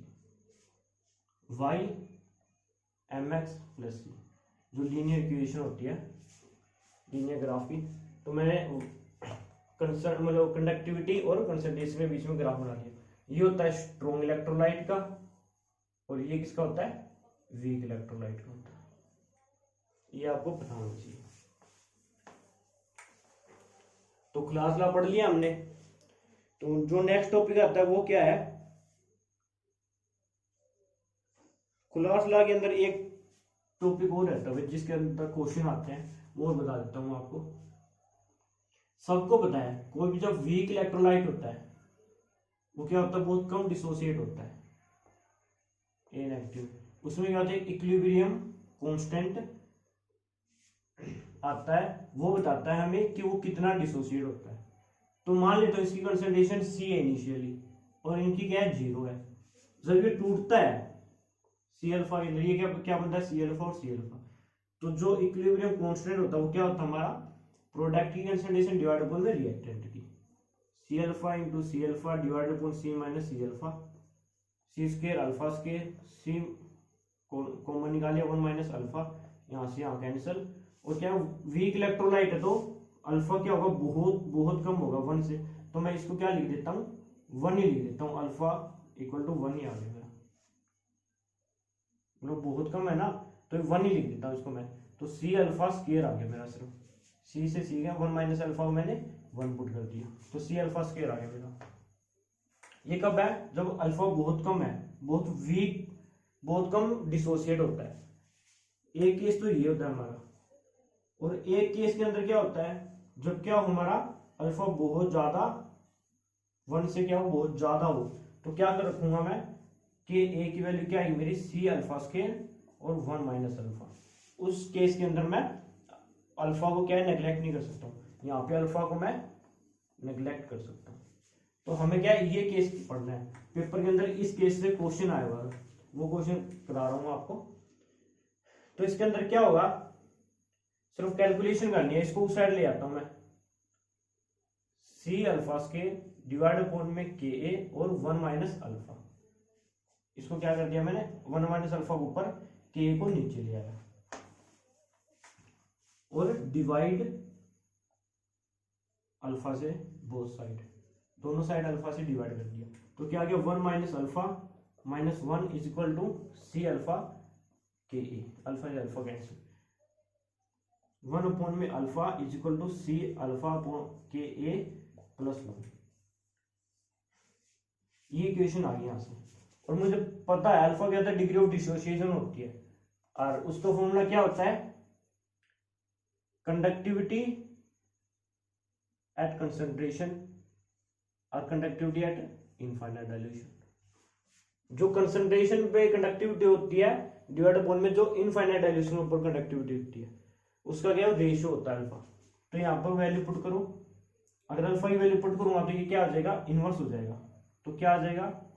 y mx plus C, जो लीनियर इक्वेशन होती है लीनियर ग्राफ की। तो मैंने मतलब कंडक्टिविटी और कंसंट्रेशन के बीच में ग्राफ बना लिया। ये होता है स्ट्रॉन्ग इलेक्ट्रोलाइट का, और ये किसका होता है, वीक इलेक्ट्रोलाइट का होता है। ये आपको पता होना चाहिए। तो क्लास लॉ पढ़ लिया हमने। तो जो नेक्स्ट टॉपिक आता है वो क्या है, क्लास लॉ के अंदर एक टॉपिक और रहता है जिसके अंदर क्वेश्चन आते हैं, वो बता देता हूं आपको। सबको पता है कोई भी जब वीक इलेक्ट्रोलाइट होता है वो क्या होता है, बहुत कम डिसोसिएट होता है, ए नेगेटिव। उसमें क्या होता है, इक्विलिब्रियम कांस्टेंट आता है, वो बताता है हमें कि वो कितना डिसोसिएट होता है। तो मान लेते हो इसकी कंसंट्रेशन सी है इनिशियली और इनकी क्या है, 0 है। जब ये टूटता है सी अल्फा के अंदर, ये क्या क्या बनता है, सी अल्फा और सी अल्फा। तो जो इक्विलिब्रियम कांस्टेंट होता है वो क्या होता है हमारा, प्रोडक्ट की concentration divide upon the reactant की, C alpha into C alpha divide upon C minus C alpha, C square alpha square, C common निकालिए 1 माइनस अल्फा, यहाँ से यहाँ कैंसिल। और क्या वीक इलेक्ट्रोलाइट है तो अल्फा क्या होगा, बहुत बहुत कम होगा 1 से। तो मैं इसको क्या लिख देता हूँ, 1 ही लिख देता हूँ, अल्फा इक्वल टू 1 ही आ गया मेरा, मतलब बहुत कम है ना, तो 1 ही लिख देता हूँ इसको मैं। तो सी अल्फा स्क्वायर आ गया मेरा, सिर्फ सी से सी गया, 1 माइनस अल्फा को मैंने 1 पुट कर दिया, तो सी अल्फा स्क्वायर आ गया मेरा। ये कब है, जब अल्फा बहुत कम है, बहुत वीक, बहुत कम डिसोसिएट होता है। एक केस तो ये होता है हमारा, और एक केस के अंदर क्या होता है, जब क्या हो हमारा अल्फा बहुत ज्यादा 1 से क्या हो, बहुत ज्यादा हो, तो क्या कर रखूंगा मैं कि ए की वैल्यू क्या है मेरी, सी अल्फा स्क्वायर और 1 माइनस अल्फा। उस केस के अंदर मैं अल्फा को क्या है, नेग्लेक्ट नहीं कर सकता हूँ, यहाँ पे अल्फा को मैं नेग्लेक्ट कर सकता हूँ। तो हमें क्या है, ये केस पढ़ना है पेपर के अंदर, इस केस से क्वेश्चन आएगा, वो क्वेश्चन करा रहा हूँ आपको। तो इसके अंदर क्या होगा, सिर्फ कैलकुलेशन करनी है, इसको उस साइड ले आता हूं मैं, सी अल्फा के डिवाइड अपॉन में के ए और 1 माइनस अल्फा, इसको क्या कर दिया मैंने, 1 माइनस अल्फा को ऊपर, के ए को नीचे ले आया, और डिवाइड अल्फा से बोथ साइड, दोनों साइड अल्फा से डिवाइड कर दिया। तो क्या आ गया, 1 minus alpha minus 1 is equal to C alpha K A, alpha से अल्फा कैंसिल, 1 अपॉन में alpha is equal to C alpha upon K A plus 1। ये इक्वेशन आ गई यहां से, और मुझे पता है अल्फा क्या होता है, डिग्री ऑफ डिसोसिएशन होती है, और उसका फॉर्मूला क्या होता है, कंडक्टिविटी एट कंसंट्रेशन और कंडक्टिविटी एट इनफाइनाइट डाइल्यूशन। जो कंसंट्रेशन पे कंडक्टिविटी होती है डिवाइड अपॉन में जो इनफाइनाइट डाइल्यूशन के ऊपर कंडक्टिविटी होती है, उसका क्या रेशियो होता है अल्फा। तो यहाँ पर वैल्यू पुट करो, अगर अल्फा की वैल्यू पुट करूंगा तो ये क्या आ जाएगा, इनवर्स हो जाएगा। तो क्या आ जाएगा,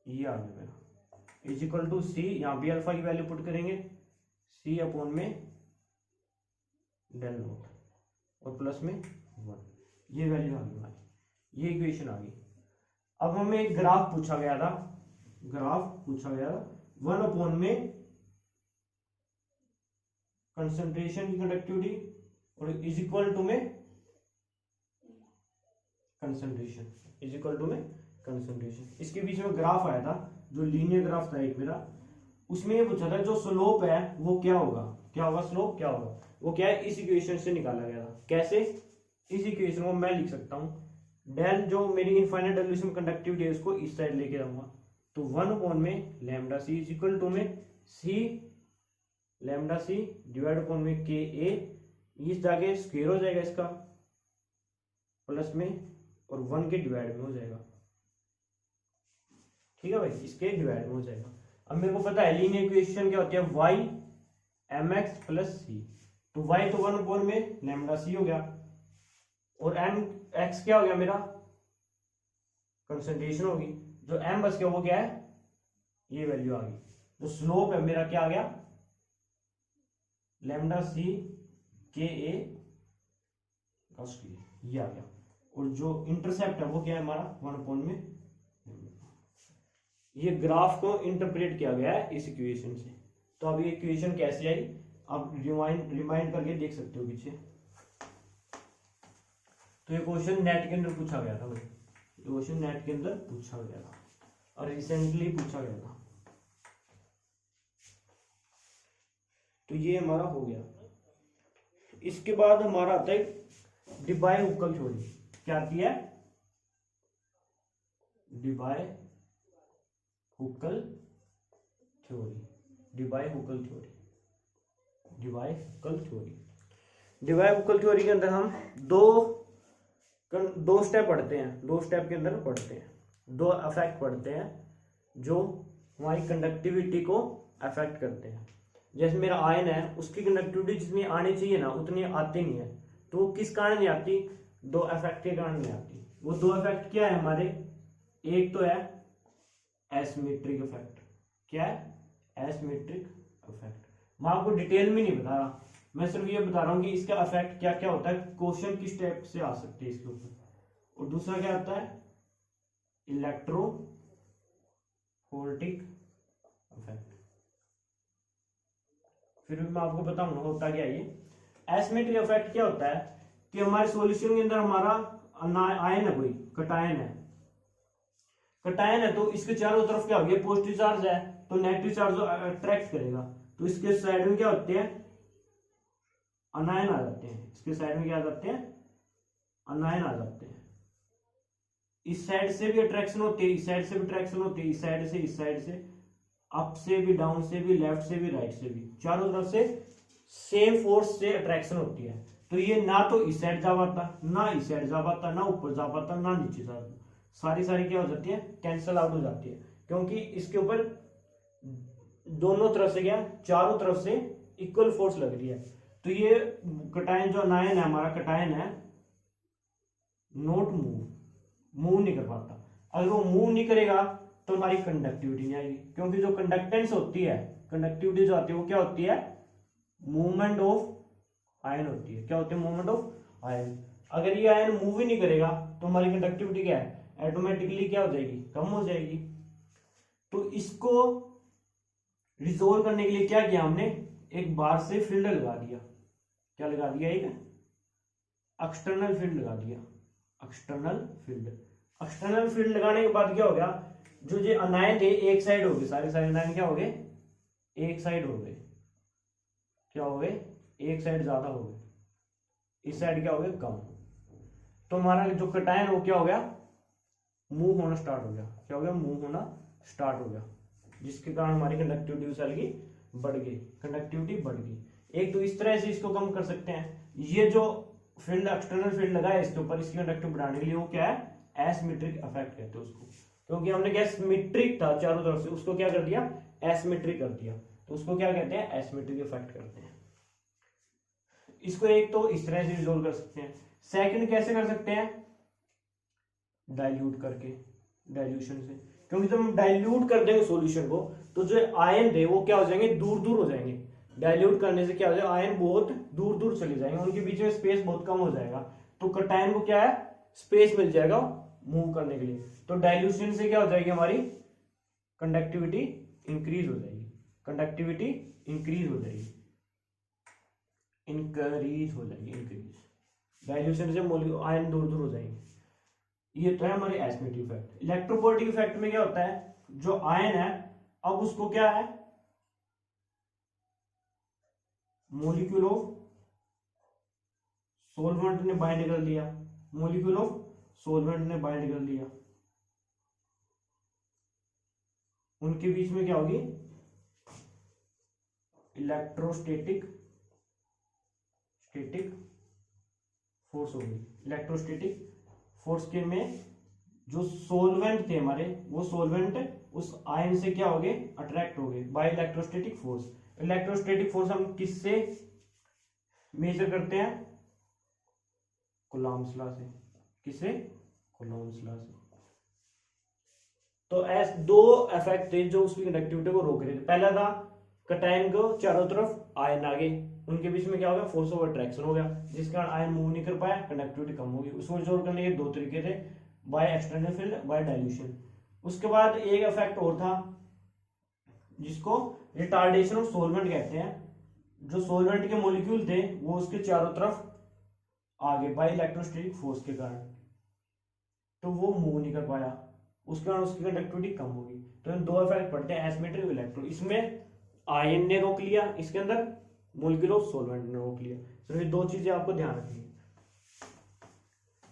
ये आ जाएगा इज इक्वल टू सी, यहाँ भी अल्फा की वैल्यू पुट करेंगे, सी अपॉन में डेल नोट और प्लस में 1, ये वैल्यू आ गई हमारी, ये इक्वेशन आ गई। अब हमें एक ग्राफ पूछा गया था, ग्राफ पूछा गया था 1 अपॉन में कंसंट्रेशन की कंडक्टिविटी और इज इक्वल टू में कंसंट्रेशन, इज इक्वल टू में कंसंट्रेशन। इसके बीच में ग्राफ आया था जो लीनियर ग्राफ था एक मेरा, उसमें ये पूछा था जो स्लोप है वो क्या होगा, क्या होगा स्लोप क्या होगा, वो क्या है, इस इक्वेशन से निकाला गया था। कैसे, इस इक्वेशन को मैं लिख सकता हूं, डेल जो मेरी इनफाइनाइट डाइल्यूशन कंडक्टिविटी है उसको इस साइड लेके जाऊंगा, तो 1 अपॉन में lambda C is equal to में C lambda C divide upon में के ए, इस जाके स्क्वायर हो जाएगा इसका प्लस में, और 1 के डिवाइड में हो जाएगा, ठीक है भाई, इसके डिवाइड में हो जाएगा। अब मेरे को पता है लीनियर इक्वेशन क्या होती है, वाई एम एक्स प्लस सी, तो वाई तो 1 अपॉन में लैम्डा सी हो गया, और एम एक्स क्या हो गया मेरा, कंसंट्रेशन होगी, जो एम बच गया वो क्या है, ये वैल्यू आ गई। तो स्लोप है मेरा क्या आ गया, लैम्डा सी के ए ये आ गया, और जो इंटरसेप्ट है वो क्या है हमारा 1 अपॉन में। ये ग्राफ को इंटरप्रेट किया गया है इस इक्वेशन से। तो अब ये इक्वेशन कैसे आई, आप रिमाइंड करके देख सकते हो पीछे। तो ये क्वेश्चन नेट के अंदर पूछा गया था भाई, ये क्वेश्चन नेट के अंदर पूछा गया था और रिसेंटली पूछा गया था। तो ये हमारा हो गया। इसके बाद हमारा आता है डिबाय हुक्कल थ्योरी। क्या आती है? Debye Huckel theory. Debye Huckel theory. Debye Huckel theory. Debye Huckel theory के अंदर हम दो स्टेप पढ़ते हैं। दो स्टेप के अंदर पढ़ते हैं, दो अफेक्ट पढ़ते हैं जो हमारी कंडक्टिविटी को अफेक्ट करते हैं। जैसे मेरा आयन है, उसकी कंडक्टिविटी जितनी आनी चाहिए ना उतनी आती नहीं है। तो वो किस कारण नहीं आती? दो इफेक्ट के कारण नहीं आती। वो दो इफेक्ट क्या है हमारे? एक तो है एसिमेट्रिक इफेक्ट। क्या है? Asymmetric effect. मैं आपको डिटेल में नहीं बता रहा, मैं सिर्फ ये बता रहा हूँ कि इसका इफेक्ट क्या क्या होता है, क्वेश्चन किस टाइप से आ सकते हैं इसके ऊपर। और दूसरा क्या आता है? Electrophoretic effect. फिर भी मैं आपको बताऊंगा होता क्या ये। एसिमेट्रिक इफेक्ट क्या होता है कि हमारे सॉल्यूशन के अंदर हमारा आयन है, कोई कटायन है। कटायन है तो इसके चारों तरफ क्या हो गया? पॉजिटिव चार्ज है, तो नेगेटिव चार्ज अट्रैक्ट करेगा। तो इसके साइड में क्या होते हैं? अनायन आ जाते हैं। इसके साइड में क्या आ जाते हैं? अनायन आ जाते हैं। इस साइड से भी अट्रैक्शन होती है, इस साइड से भी अट्रैक्शन होती है, इस साइड से, इस साइड से, अप से भी, डाउन से भी, लेफ्ट से भी, राइट से भी, चारों तरफ से सेम फोर्स से अट्रैक्शन होती है। तो ये ना तो इस साइड जा पाता, ना इस साइड जा पाता, ना ऊपर जा पाता, ना नीचे जा पाता। सारी क्या हो जाती है? कैंसल आउट हो जाती है, क्योंकि इसके ऊपर दोनों तरफ से क्या? चारों तरफ से इक्वल फोर्स लग रही है। तो ये कटायन जो अनायन है, हमारा कटायन है, नॉट मूव नहीं कर पाता। अगर वो मूव नहीं करेगा तो हमारी कंडक्टिविटी नहीं आएगी, क्योंकि जो कंडक्टेंस होती है, कंडक्टिविटी जो आती है वो क्या होती है? मूवमेंट ऑफ आयन होती है। क्या होती है? Movement of ion. अगर ये आयन मूव ही नहीं करेगा तो हमारी कंडक्टिविटी क्या है? ऑटोमेटिकली क्या हो जाएगी? कम हो जाएगी। तो इसको रिजोल्व करने के लिए क्या किया हमने? एक बार से फील्ड लगा दिया। क्या लगा दिया? एक एक्सटर्नल फील्ड लगा दिया। External field. एक्सटर्नल फील्ड लगाने के बाद क्या हो गया? जो ये अनायन थे एक साइड हो गए, सारे अनायन क्या हो गए? एक साइड हो गए। क्या हो गए? एक साइड ज्यादा हो गए, इस साइड क्या हो गए? कम। तो हमारा जो कटायन वो क्या हो गया? मूव होना स्टार्ट हो गया। क्या हो गया? मूव होना स्टार्ट हो गया, जिसके कारण हमारी कंडक्टिविटी सेल की बढ़ गई। कंडक्टिविटी बढ़ गई। एक तो इस तरह से इसको कम कर सकते हैं। ये जो फील्ड, एक्सटर्नल फील्ड लगा है इसके ऊपर, इसकी कंडक्टिविटी बढ़ाने के लिए वो क्या है? एसिमेट्रिक इफेक्ट कहते हैं उसको। क्योंकि हमने क्या सिमेट्रिक था चारों तरफ से, उसको क्या कर दिया? एसिमेट्रिक कर दिया। तो उसको क्या कहते हैं? एसिमेट्रिक इफेक्ट करते हैं। इसको एक तो इस तरह से रिजोल्व कर सकते हैं। सेकंड कैसे कर सकते हैं? डाइल्यूट करके, डाइल्यूशन से। क्योंकि जब हम डाइल्यूट कर देंगे सॉल्यूशन को तो जो आयन थे वो क्या हो जाएंगे? दूर दूर हो जाएंगे। डाइल्यूट करने से क्या हो जाएगा? आयन बहुत दूर दूर चले जाएंगे, उनके बीच में स्पेस बहुत कम हो जाएगा। तो कटायन को क्या है? स्पेस मिल जाएगा मूव करने के लिए। तो डाइल्यूशन से क्या हो जाएगी? हमारी कंडक्टिविटी इंक्रीज हो जाएगी। कंडक्टिविटी इंक्रीज हो जाएगी, इंक्रीज हो जाएगी, इंक्रीज। डाइल्यूशन से आयन दूर दूर हो जाएंगे। ये तो है हमारे एसिमेट्रिक इफेक्ट। इलेक्ट्रोफोरेटिक इफेक्ट में क्या होता है? जो आयन है अब उसको क्या है? मॉलिक्यूल ऑफ सोलवेंट ने बाइंड कर लिया। मॉलिक्यूल ऑफ सोलवेंट ने बाइंड कर लिया। उनके बीच में क्या होगी? इलेक्ट्रोस्टैटिक फोर्स होगी। इलेक्ट्रोस्टैटिक फोर्स के में जो सोलवेंट थे हमारे, वो सोलवेंट उस आयन से क्या हो गए? अट्रैक्ट हो गए by electrostatic force. Electrostatic force हम किससे मेजर करते हैं? कूलॉम्स लॉ से। किससे? कूलॉम्स लॉ से। तो ऐसे दो इफेक्ट थे जो उसकी कंडक्टिविटी को रोक रहे थे। पहला था कटायन को चारों तरफ आयन आ गए, उनके बीच में क्या हो गया? फोर्स ऑफ अट्रैक्शन हो गया, जिस कारण आयन मूव नहीं कर पाया, कंडक्टिविटी कम होगी। उसको रिजोल्व करने के दो तरीके थे, by external field, by dilution. उसके बाद एक इफेक्ट और था जिसको रिटार्डेशन ऑफ सोलवेंट कहते हैं। जो सोलवेंट के मॉलिक्यूल थे वो उसके चारों तरफ आ गए बाय इलेक्ट्रोस्टैटिक फोर्स के कारण, तो वो मूव नहीं कर पाया, उस कारण उसकी कंडक्टिविटी कम होगी। तो इन दो इफेक्ट पड़ते हैं, एसिमेट्रिक और इलेक्ट्रो। इसमें आयन ने रोक लिया इसके अंदर, मोलिक्यूल ऑफ सॉल्वेंट ने रोक लिया। सिर्फ ये दो चीजें आपको ध्यान रखनी है।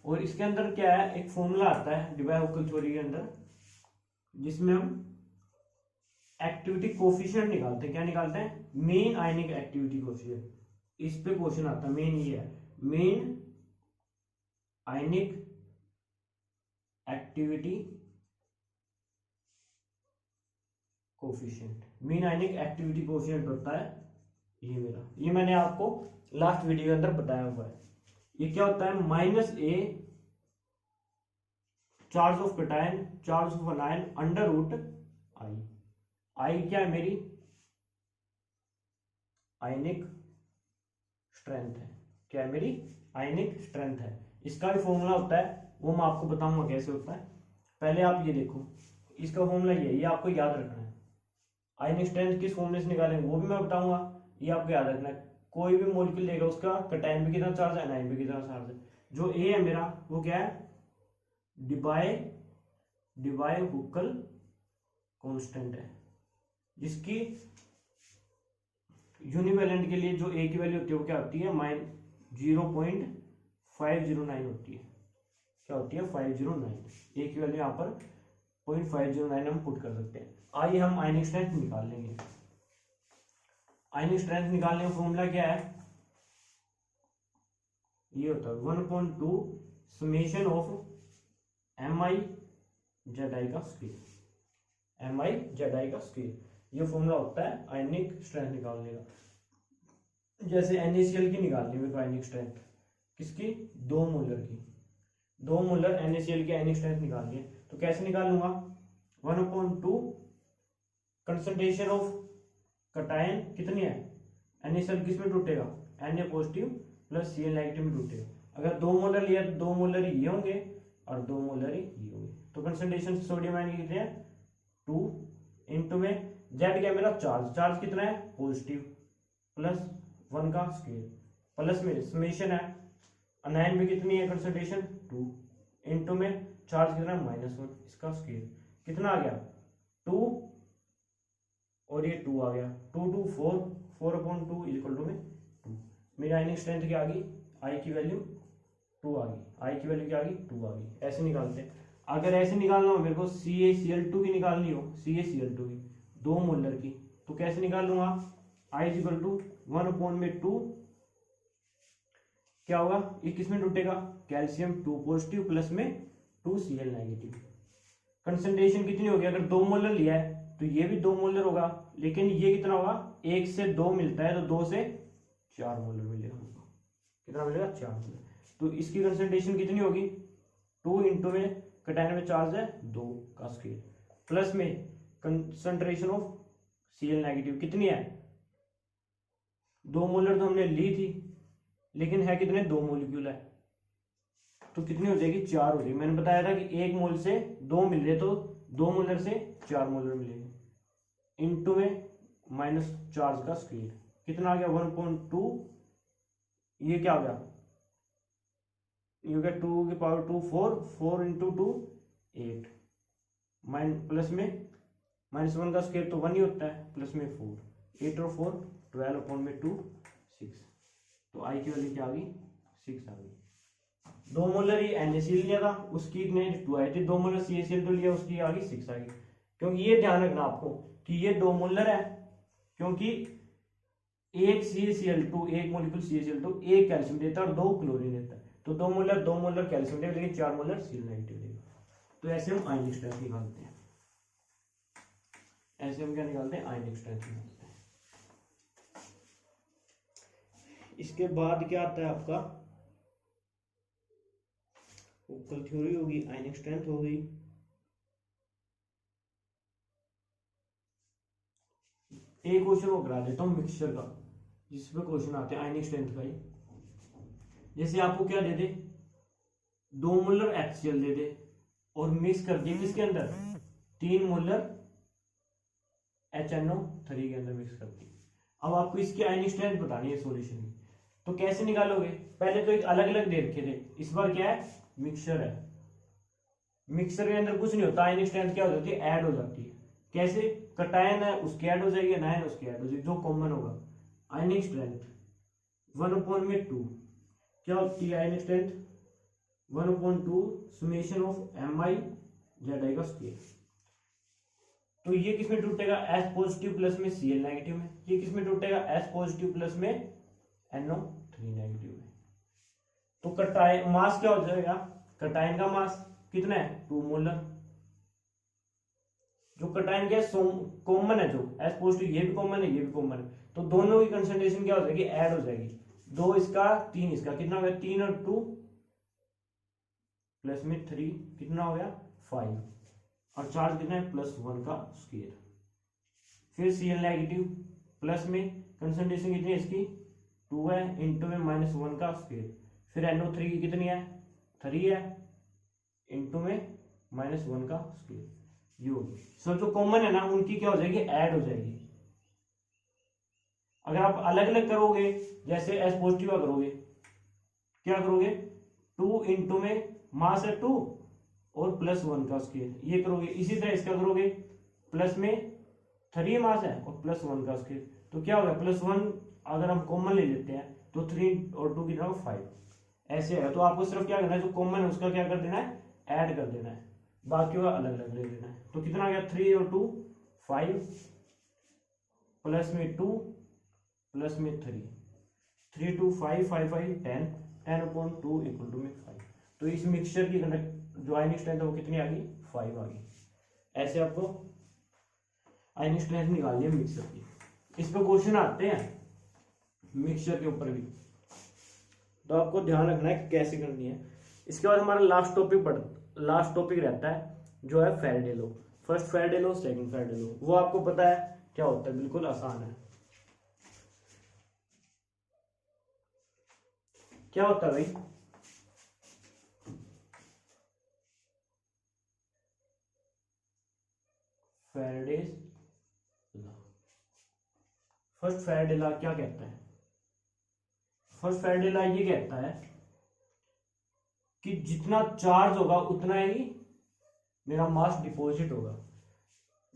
और इसके अंदर क्या है, एक फॉर्मूला आता है डिबाय-हुक्कल थ्योरी के अंदर, जिसमें हम एक्टिविटी कोफिशिएंट निकालते हैं। क्या निकालते हैं? मेन आयनिक एक्टिविटी कोफिशिएंट। इस पे क्वेश्चन आता है, मेन ये है, मेन आयनिक एक्टिविटी कोफिशिएंट। मेन आयनिक एक्टिविटी कोफिशिएंट होता है ये मेरा, ये मैंने आपको लास्ट वीडियो के अंदर बताया हुआ है। ये क्या होता है? -a charge of cation charge of anion under root I. I क्या है? मेरी आयनिक स्ट्रेंथ है। क्या है? मेरी आयनिक स्ट्रेंथ है। इसका भी फॉर्मूला होता है, वो मैं आपको बताऊंगा कैसे होता है। पहले आप ये देखो, इसका फॉर्मूला ये आपको याद रखना है। आयनिक स्ट्रेंथ किस फॉर्मूले से निकालेंगे वो भी मैं बताऊंगा, ये आपको याद रखना है। कोई भी मॉलिक्यूल देगा, उसका कैटायन पे कितना चार्ज है, अनायन पे कितना चार्ज है। जो ए है मेरा, वो क्या है? डिबाय-हुक्कल कांस्टेंट है, जिसकी यूनिवैलेंट के लिए जो ए की वैल्यू होती है वो क्या होती है? -0.509 होती है। क्या होती है? 509। ए की वैल्यू यहाँ पर 0.509 हम पुट कर सकते हैं। आइए हम आयनिक स्ट्रेंथ निकाल लेंगे। आयनिक स्ट्रेंथ निकालने का फॉर्मूला क्या है? ये होता है 1/2 समेशन ऑफ MiZi का स्क्वायर। MiZi का स्क्वायर, ये फॉर्मूला होता है आयनिक स्ट्रेंथ निकालने का। जैसे NaCl की निकालनी है आयनिक स्ट्रेंथ, किसकी? 2 मोलर की। 2 मोलर NaCl की आयनिक स्ट्रेंथ निकालनी है, तो कैसे निकालूंगा? 1/2 कंसंट्रेशन ऑफ कैटायन कितनी है? NaCl किस में टूटेगा? Na positive plus Cl negative में टूटेगा। अगर 2 मोलर लिया तो 2 मोलर ये होंगे और 2 मोलर ये होंगे। तो कंसंट्रेशन सोडियम आयन कितने हैं? 2 इंटू में जेड क्या मेरा? चार्ज कितना है? पॉजिटिव प्लस 1 का स्क्वायर, प्लस में समेशन है अनायन में कितनी है कंसंट्रेशन? 2 इंटू में चार्ज कितना है? -1, इसका स्क्वायर कितना आ गया? 2 और ये 2 आ गया, 2 2 4, 4/2 इक्वल टू में 2। मेरी आयनिक स्ट्रेंथ क्या आ गई? आई की वैल्यू 2 आ गई। आई की वैल्यू क्या आ गई? 2 आ गई। ऐसे निकालते हैं। अगर ऐसे निकालना हो मेरे को CaCl2 की निकालनी हो, CaCl2 की 2 मोलर की, तो कैसे निकाल लूंगा? I इक्वल टू 1/2 क्या होगा? ये किस में टूटेगा? कैल्शियम 2 पॉजिटिव प्लस में 2 Cl नेगेटिव। कंसंट्रेशन कितनी होगी? अगर 2 मोलर लिया है तो ये भी 2 मोलर होगा, लेकिन ये कितना होगा? 1 से 2 मिलता है तो 2 से 4 मोलर मिलेगा। कितना मिलेगा? 4 मोलर। तो इसकी कंसंट्रेशन कितनी होगी? 2 इंटू में कैटायन में चार्ज है 2 का स्क्वायर, प्लस में कंसंट्रेशन ऑफ Cl नेगेटिव कितनी है? 2 मोलर तो हमने ली थी, लेकिन है कितने? 2 मॉलिक्यूल है, तो कितनी हो जाएगी? 4 हो जाएगी। मैंने बताया था कि 1 मोल से 2 मिल रहे, तो 2 मोलर से 4 मोलर मिलेंगे, इंटू में माइनस चार्ज का स्क्वायर कितना आ गया? 1/2। ये क्या हो गया? ये हो गया 2 की पावर 2 4 इंटू 2 8, प्लस में -1 का स्क्वायर तो 1 ही होता है, प्लस में 4, 8 और 4 12/2 6। तो आई की वैल्यू क्या आ गई? 6 आ गई। 2 मोलर ही NaCl लिया था, उसकी इतने 2 आई थी। 2 मोलर CaCl2 लिया, उसकी आ गई 6 आ गई। क्योंकि ये ध्यान रखना आपको कि ये 2 मोलर है, क्योंकि एक CaCl2 एक मॉलिक्यूल CaCl2 एक कैल्शियम देता है और 2 क्लोरीन देता है, तो 2 मोलर कैल्शियम देगा, लेकिन 4 मोलर Cl नेगेटिव देगा। तो ऐसे हम आयनिक स्ट्रेंथ निकालते हैं। ऐसे हम क्या निकालते हैं? आयनिक स्ट्रेंथ निकालते हैं। इसके बाद क्या आता है आपका? हुक्कल थ्योरी होगी, आयनिक स्ट्रेंथ हो गई। एक क्वेश्चन वो करा देता हूँ मिक्सचर का, जिसपे क्वेश्चन आते हैं आयनिक स्ट्रेंथ का ही। जैसे आपको क्या दे दे? 2 मोलर HCl दे दे और मिक्स कर दिए किसके अंदर? 3 मोलर HNO3 के अंदर मिक्स कर दी। अब आपको इसकी आयनिक स्ट्रेंथ बतानी है सॉल्यूशन की, तो कैसे निकालोगे? पहले तो एक अलग अलग दे रखे थे, इस बार क्या है? मिक्सचर है। मिक्सचर के अंदर कुछ नहीं होता, आयनिक स्ट्रेंथ क्या हो जाती है? ऐड हो जाती है। कैसे? कैटायन है उसकी ऐड हो जाएगी, अनायन उसकी ऐड हो जाएगी, जो कॉमन होगा। आयनिक स्ट्रेंथ 1/2 क्या होती है आयनिक स्ट्रेंथ 1/2 समेशन ऑफ MiZi का स्क्वायर। तो ये किसमें टूटेगा S पॉजिटिव प्लस में Cl नेगेटिव में, ये किसमें टूटेगा S पॉजिटिव प्लस में NO3 नेगेटिव में। तो कटायन मास क्या हो जाएगा, कटायन का मास कितना है 2 मोलर। जो कटायन क्या कॉमन है, जो S पॉजिटिव ये भी कॉमन है ये भी कॉमन है, तो दोनों की कंसंट्रेशन क्या हो जाएगी ऐड हो जाएगी, 2 इसका 3 इसका, कितना हो गया 3 और 2 प्लस में 3 कितना हो गया 5, और चार्ज कितना है +1 का स्क्वायर। फिर Cl नेगेटिव प्लस में कंसंट्रेशन कितनी है इसकी 2 है, इंटू में -1 का स्क्वायर। फिर NO3 की कितनी है 3 है, इंटू में -1 का स्क्वायर। ये होगी सो जो कॉमन है ना उनकी क्या हो जाएगी ऐड हो जाएगी। अगर आप अलग अलग करोगे जैसे S पॉजिटिव करोगे क्या करोगे 2 इंटू में मास है 2 और +1 का स्क्वायर, ये करोगे। इसी तरह इसका करोगे प्लस में 3 मास है और +1 का स्क्वायर, तो क्या होगा +1 अगर हम कॉमन ले लेते हैं तो 3 और 2 कितना 5 ऐसे है। तो आपको सिर्फ क्या करना है जो कॉमन है उसका क्या कर देना है ऐड कर देना है, बाकी का अलग अलग ले लेना है। तो कितना आ गया 3 और 2 5 प्लस में 2 प्लस में 3 3 2 5 5 5 10 10/2 इक्वल टू में 5। तो इस मिक्सचर की जो आयनिक स्ट्रेंथ है वो कितनी आ गई 5 आ गई। ऐसे आपको आयनिक स्ट्रेंथ निकालनी है मिक्सचर की। इस पर क्वेश्चन आते हैं मिक्सचर के ऊपर भी, तो आपको ध्यान रखना है कैसे करनी है। इसके बाद हमारा लास्ट टॉपिक रहता है जो है Faraday law. First Faraday law second Faraday law, वो आपको पता है क्या होता है, बिल्कुल आसान है। क्या होता है भाई Faraday's law. First Faraday law क्या कहता है, फर्स्ट फैराडे लॉ ये कहता है कि जितना चार्ज होगा उतना ही मेरा मास डिपॉजिट होगा।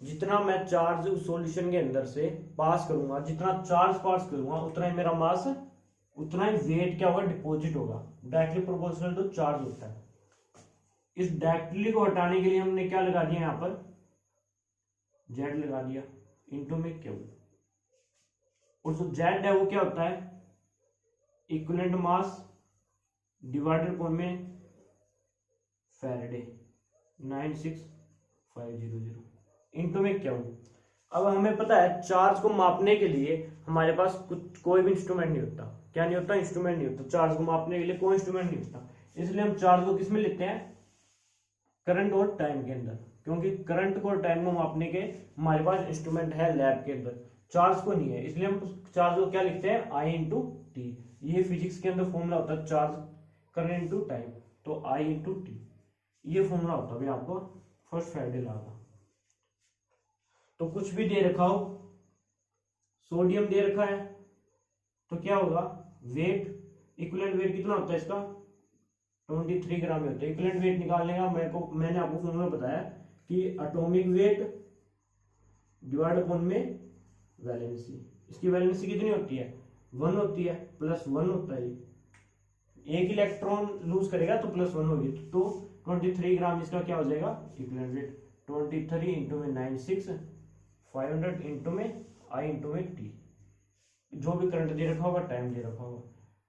जितना मैं चार्ज उस सॉल्यूशन के अंदर से पास करूंगा, जितना चार्ज पास करूंगा उतना ही मेरा मास, उतना ही वेट क्या होगा डिपॉजिट होगा। डायरेक्टली प्रोपोर्शनल तो चार्ज होता है। इस डायरेक्टली को हटाने के लिए हमने क्या लगा दिया यहाँ पर Z लगा दिया इंटू में Q, और जो Z है वो क्या होता है इक्विवेलेंट मास डिवाइडेड अपॉन में फैराडे 96500 इंटू में Q। अब हमें पता है चार्ज को मापने के लिए हमारे पास कोई भी इंस्ट्रूमेंट नहीं होता। क्या नहीं होता इंस्ट्रूमेंट नहीं होता, चार्ज को मापने के लिए कोई इंस्ट्रूमेंट नहीं होता। इसलिए हम चार्ज को किस में लेते हैं करंट और टाइम के अंदर, क्योंकि करंट को और टाइम को मापने के हमारे पास इंस्ट्रूमेंट है लैब के अंदर, चार्ज को नहीं है। इसलिए हम चार्ज को क्या लिखते हैं I इंटू टी। ये फिजिक्स के अंदर फॉर्मूला होता है चार्ज करंट इंटू टाइम, तो I इंटू टी ये फॉर्मूला होता है अभी आपको फर्स्ट फैराडे लॉ का। तो कुछ भी दे रखा हो, सोडियम दे रखा है तो क्या होगा वेट, इक्विवेलेंट वेट कितना होता है इसका 23 ग्राम होता है। इक्विवेलेंट वेट निकालने का मैंने आपको फॉर्मूला बताया कि एटॉमिक वेट डिवाइड अपॉन में वैलेंसी। इसकी वैलेंसी कितनी होती है 1 होती है, +1 होता है। एक इलेक्ट्रॉन लूज करेगा तो +1 होगी, तो 23 ग्राम इसका क्या हो जाएगा इक्विवेलेंट वेट। 23 इंटू में 96500 इंटू में I इंटू में टी, जो भी करंट दे रखा होगा टाइम दे रखा होगा,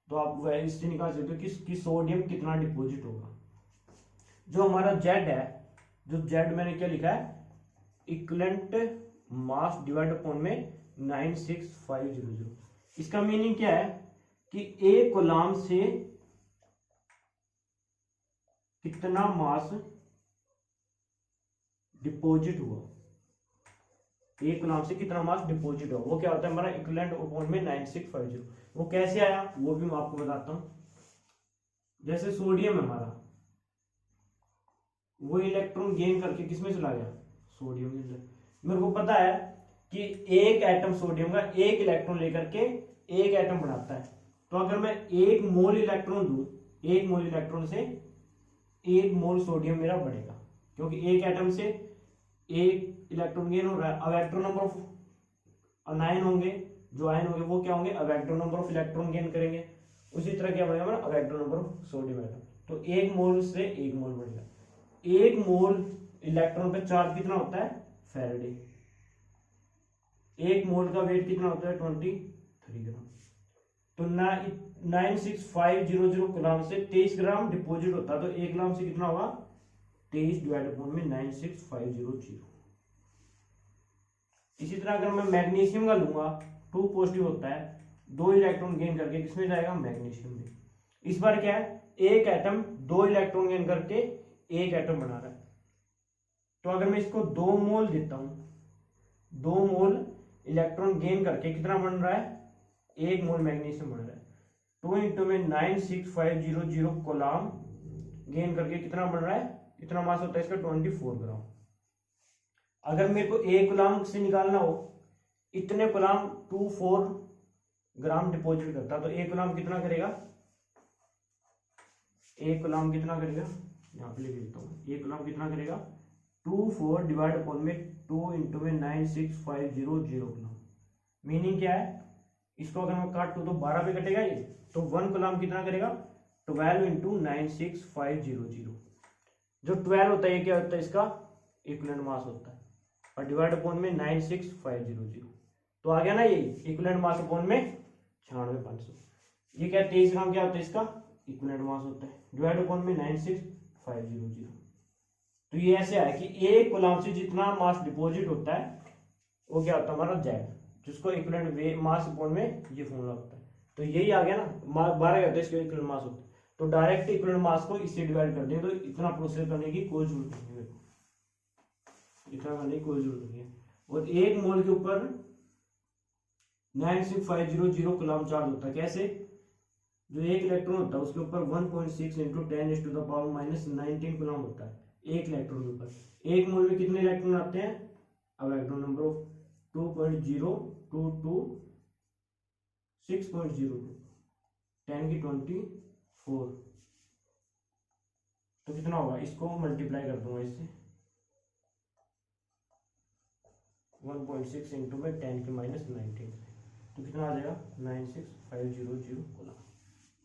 तो आप इससे निकाल सकते हो कि सोडियम कितना डिपॉजिट होगा। जो हमारा Z है, जो Z मैंने क्या लिखा है इक्विवेलेंट मास डिवाइड अपॉन में 96500। इसका मीनिंग क्या है कि एक कूलम से कितना मास डिपॉजिट हुआ, एक कूलम से कितना मास डिपॉजिट हुआ, वो क्या होता है हमारा इक्विवेलेंट अपॉन में 9650। वो कैसे आया वो भी मैं आपको बताता हूं। जैसे सोडियम है हमारा, वो इलेक्ट्रॉन गेन करके किसमें चला गया सोडियम के अंदर। मेरे को पता है कि एक एटम सोडियम का एक इलेक्ट्रॉन लेकर के एक एटम बनाता है, तो अगर मैं 1 मोल इलेक्ट्रॉन दूं, 1 मोल इलेक्ट्रॉन से 1 मोल सोडियम मेरा बढ़ेगा, क्योंकि एक एटम से एक इलेक्ट्रॉन गेन हो रहा है। अब इलेक्ट्रॉन नंबर ऑफ 9 होंगे जो आयन होंगे वो क्या होंगे, Avogadro number of electron gain करेंगे। उसी तरह क्या बनेगा हमारा, Avogadro number of sodium atom. तो 1 मोल से 1 मोल बनेगा। 1 मोल इलेक्ट्रॉन पे चार्ज कितना होता है, फैराडे। 1 मोल का वेट कितना होता है, 23 ग्राम। तो 96500 कूलम से 23 ग्राम डिपॉजिट होता है। तो 1 ग्राम से कितना होगा, 23 डिवाइड अपॉन में 96500। इसी तरह अगर मैं मैग्नीशियम का लूंगा, 2 पॉजिटिव होता है, 2 इलेक्ट्रॉन गेन करके किसमें जाएगा, मैग्नीशियम में। इस बार क्या है, एक एटम 2 इलेक्ट्रॉन गेन करके एक एटम बना रहा है। तो अगर मैं इसको 2 मोल देता हूं, 2 मोल इलेक्ट्रॉन गेन करके कितना बन रहा है, 1 मोल मैग्नीशियम बन रहा है। 2 इंटू में 96500 कूलम गेन करके कितना बन रहा है, इतना मास होता है इसका 24 ग्राम। अगर मेरे को 1 कूलम से निकालना हो, इतने कूलम 24 ग्राम डिपॉजिट करता है। तो 1 कूलम कितना करेगा, 1 कूलम कितना करेगा, यहाँ पे लिख देता हूँ, 1 कूलम कितना करेगा, 24 डिवाइड अपॉन में 2 इंटू में 96500 कूलम। मीनिंग क्या है, इसको अगर मैं काटूं तो 12 पे कटेगा ये, तो 1 कूलम कितना करेगा, 12 इंटू 96500। जो 12 होता है ये क्या होता है, इसका इक्विवेलेंट मास होता है, और डिवाइड अपॉन में 96500। तो आ गया ना ये इक्विवेलेंट मास अपॉन में 96500। ये क्या 23 ग्राम क्या होता है, इसका इक्विवेलेंट मास होता है, डिवाइड अपॉन में 96500। तो ये ऐसे है कि 1 कूलम से जितना मास डिपॉजिट होता है वो क्या होता है हमारा जेड, जिसको इक्विवेलेंट मास अपॉन में ये फॉर्मूला होता है। तो यही आ गया ना, 12 होता है इसके इक्विवेलेंट मास होता है। तो डायरेक्ट इक्विवेलेंट मास को इससे डिवाइड कर दें, तो इतना प्रोसेस करने की कोई जरूरत नहीं है, इतना करने की कोई जरूरत नहीं है। और 1 मोल के ऊपर 96500 कूलम चार्ज होता है। कैसे, जो 1 इलेक्ट्रॉन होता है उसके ऊपर 1.6 इंटू 10⁻⁻19 कूलम होता है 1 इलेक्ट्रॉन के ऊपर। 1 मोल में कितने इलेक्ट्रॉन आते हैं, अवोगाड्रो नंबर ऑफ 2.022 6.02 10 की 24। तो कितना होगा, इसको मल्टीप्लाई कर दूंगा इससे, 1.6 इंटू में 10 की -19, तो कितना आ जाएगा 96500 कूलम।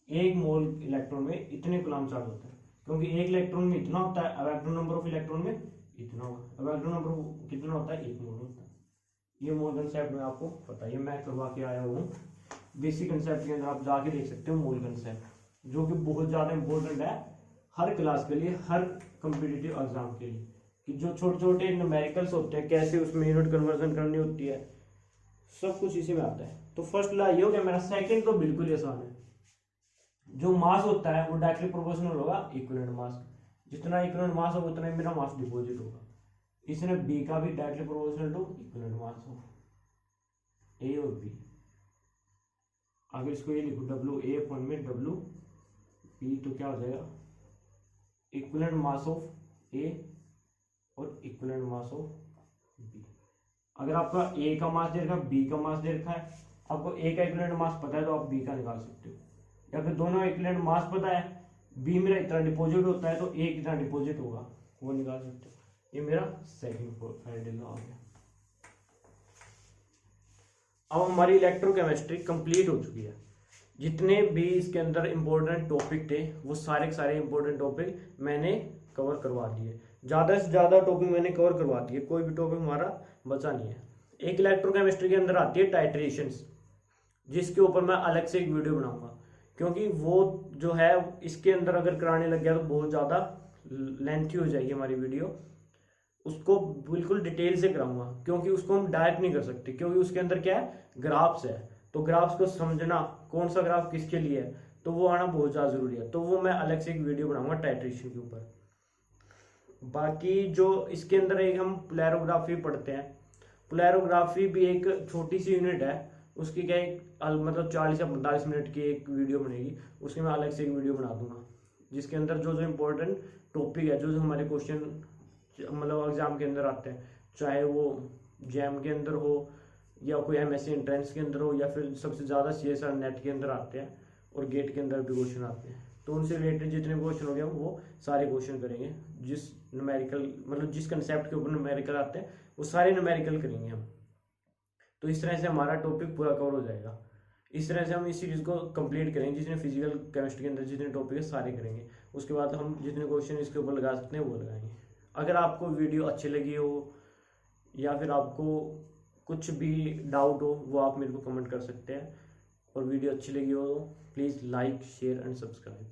1 मोल इलेक्ट्रॉन में इतने कूलम चार्ज होता है, क्योंकि 1 इलेक्ट्रॉन में इतना होता है, अवोगाड्रो नंबर ऑफ इलेक्ट्रॉन में इतना होगा। अवोगाड्रो नंबर कितना होता है, 1 मोल होता है। ये मोल कंसेप्ट में आपको पता है, मैं करवा के आया हूँ बेसिक कंसेप्ट के अंदर, आप जाके देख सकते हो मोल कंसेप्ट, जो कि बहुत ज़्यादा इंपॉर्टेंट है हर क्लास के लिए, हर कॉम्पिटिटिव एग्जाम के लिए, कि जो छोटे छोटे न्यूमेरिकल्स होते हैं कैसे उसमें यूनिट कन्वर्जन करनी होती है, सब कुछ इसी में आता है। तो फर्स्ट ला ये हो गया मेरा। सेकंड तो बिल्कुल आसान है, जो मास होता है वो डायरेक्टली प्रोपोर्शनल होगा इक्विवेलेंट मास। जितना इक्विवेलेंट मास होगा उतना ही मेरा मास डिपॉजिट होगा। इसने बी का भी directly proportional to equivalent mass हो, ए और बी। अगर इसको ये लिखो डब्ल्यू ए अपॉन में डब्ल्यू बी, तो क्या हो जाएगा, इक्विवेलेंट मास ऑफ ए और इक्विवेलेंट मास ऑफ बी। अगर आपका ए का मास दे रखा है, बी का मास दे रखा है, आपको ए का इक्विवेलेंट मास पता है तो आप बी का निकाल सकते हो। या फिर दोनों इक्विवेलेंट मास पता है, बी मेरा इतना डिपॉजिट होता है तो ए कितना डिपॉजिट होगा वो निकाल सकते हो। ये मेरा सेकंड फार्मूला आ गया। अब हमारी इलेक्ट्रोकेमिस्ट्री कंप्लीट हो चुकी है। जितने भी इसके अंदर इंपॉर्टेंट टॉपिक थे वो सारे के सारे इंपॉर्टेंट टॉपिक मैंने कवर करवा दिए। ज़्यादा से ज़्यादा टॉपिक मैंने कवर करवा दिए, कोई भी टॉपिक हमारा बचा नहीं है। एक इलेक्ट्रोकेमिस्ट्री के अंदर आती है टाइट्रेशंस, जिसके ऊपर मैं अलग से एक वीडियो बनाऊंगा, क्योंकि वो जो है इसके अंदर अगर कराने लग गया तो बहुत ज़्यादा लेंथी हो जाएगी हमारी वीडियो। उसको बिल्कुल डिटेल से कराऊंगा, क्योंकि उसको हम डायरेक्ट नहीं कर सकते, क्योंकि उसके अंदर क्या है, ग्राफ्स है। तो ग्राफ्स को समझना, कौन सा ग्राफ किसके लिए है, तो वो आना बहुत ज़्यादा ज़रूरी है। तो वो मैं अलग से एक वीडियो बनाऊंगा टाइट्रेशन के ऊपर। बाकी जो इसके अंदर एक हम पोलैरोग्राफी पढ़ते हैं, पोलैरोग्राफी भी एक छोटी सी यूनिट है, उसकी क्या एक मतलब 40 या 45 मिनट की एक वीडियो बनेगी, उसकी मैं अलग से एक वीडियो बना दूंगा, जिसके अंदर जो जो इम्पोर्टेंट टॉपिक है, जो जो हमारे क्वेश्चन मतलब एग्जाम के अंदर आते हैं, चाहे वो जैम के अंदर हो या कोई एमएससी एंट्रेंस के अंदर हो, या फिर सबसे ज़्यादा सीएसआर नेट के अंदर आते हैं और गेट के अंदर भी क्वेश्चन आते हैं। तो उनसे रिलेटेड जितने क्वेश्चन हो गए वो सारे क्वेश्चन करेंगे। जिस न्यूमेरिकल मतलब जिस कंसेप्ट के ऊपर न्यूमेरिकल आते हैं वो सारे न्यूमेरिकल करेंगे हम। तो इस तरह से हमारा टॉपिक पूरा कवर हो जाएगा। इस तरह से हम इस सीरीज को कंप्लीट करेंगे, जितने फिजिकल केमिस्ट्री के अंदर जितने टॉपिक है सारे करेंगे। उसके बाद हम जितने क्वेश्चन इसके ऊपर लगा सकते हैं वो लगाएंगे। अगर आपको वीडियो अच्छी लगी हो या फिर आपको कुछ भी डाउट हो वो आप मेरे को कमेंट कर सकते हैं। और वीडियो अच्छी लगी हो तो please like share and subscribe,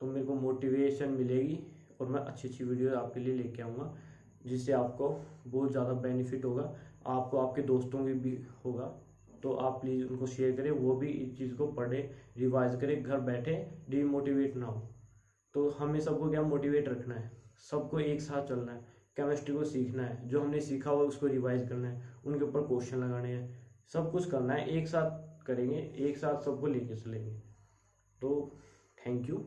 तो मेरे को मोटिवेशन मिलेगी और मैं अच्छी अच्छी वीडियो आपके लिए लेके आऊँगा, जिससे आपको बहुत ज़्यादा बेनिफिट होगा, आपको आपके दोस्तों की भी होगा। तो आप प्लीज़ उनको शेयर करें, वो भी इस चीज़ को पढ़े, रिवाइज करें, घर बैठे डीमोटिवेट ना हो। तो हमें सबको क्या मोटिवेट रखना है, सबको एक साथ चलना है, केमिस्ट्री को सीखना है, जो हमने सीखा हुआ उसको रिवाइज करना है, उनके ऊपर क्वेश्चन लगाने हैं, सब कुछ करना है, एक साथ करेंगे, एक साथ सबको लेके चलेंगे। तो थैंक यू।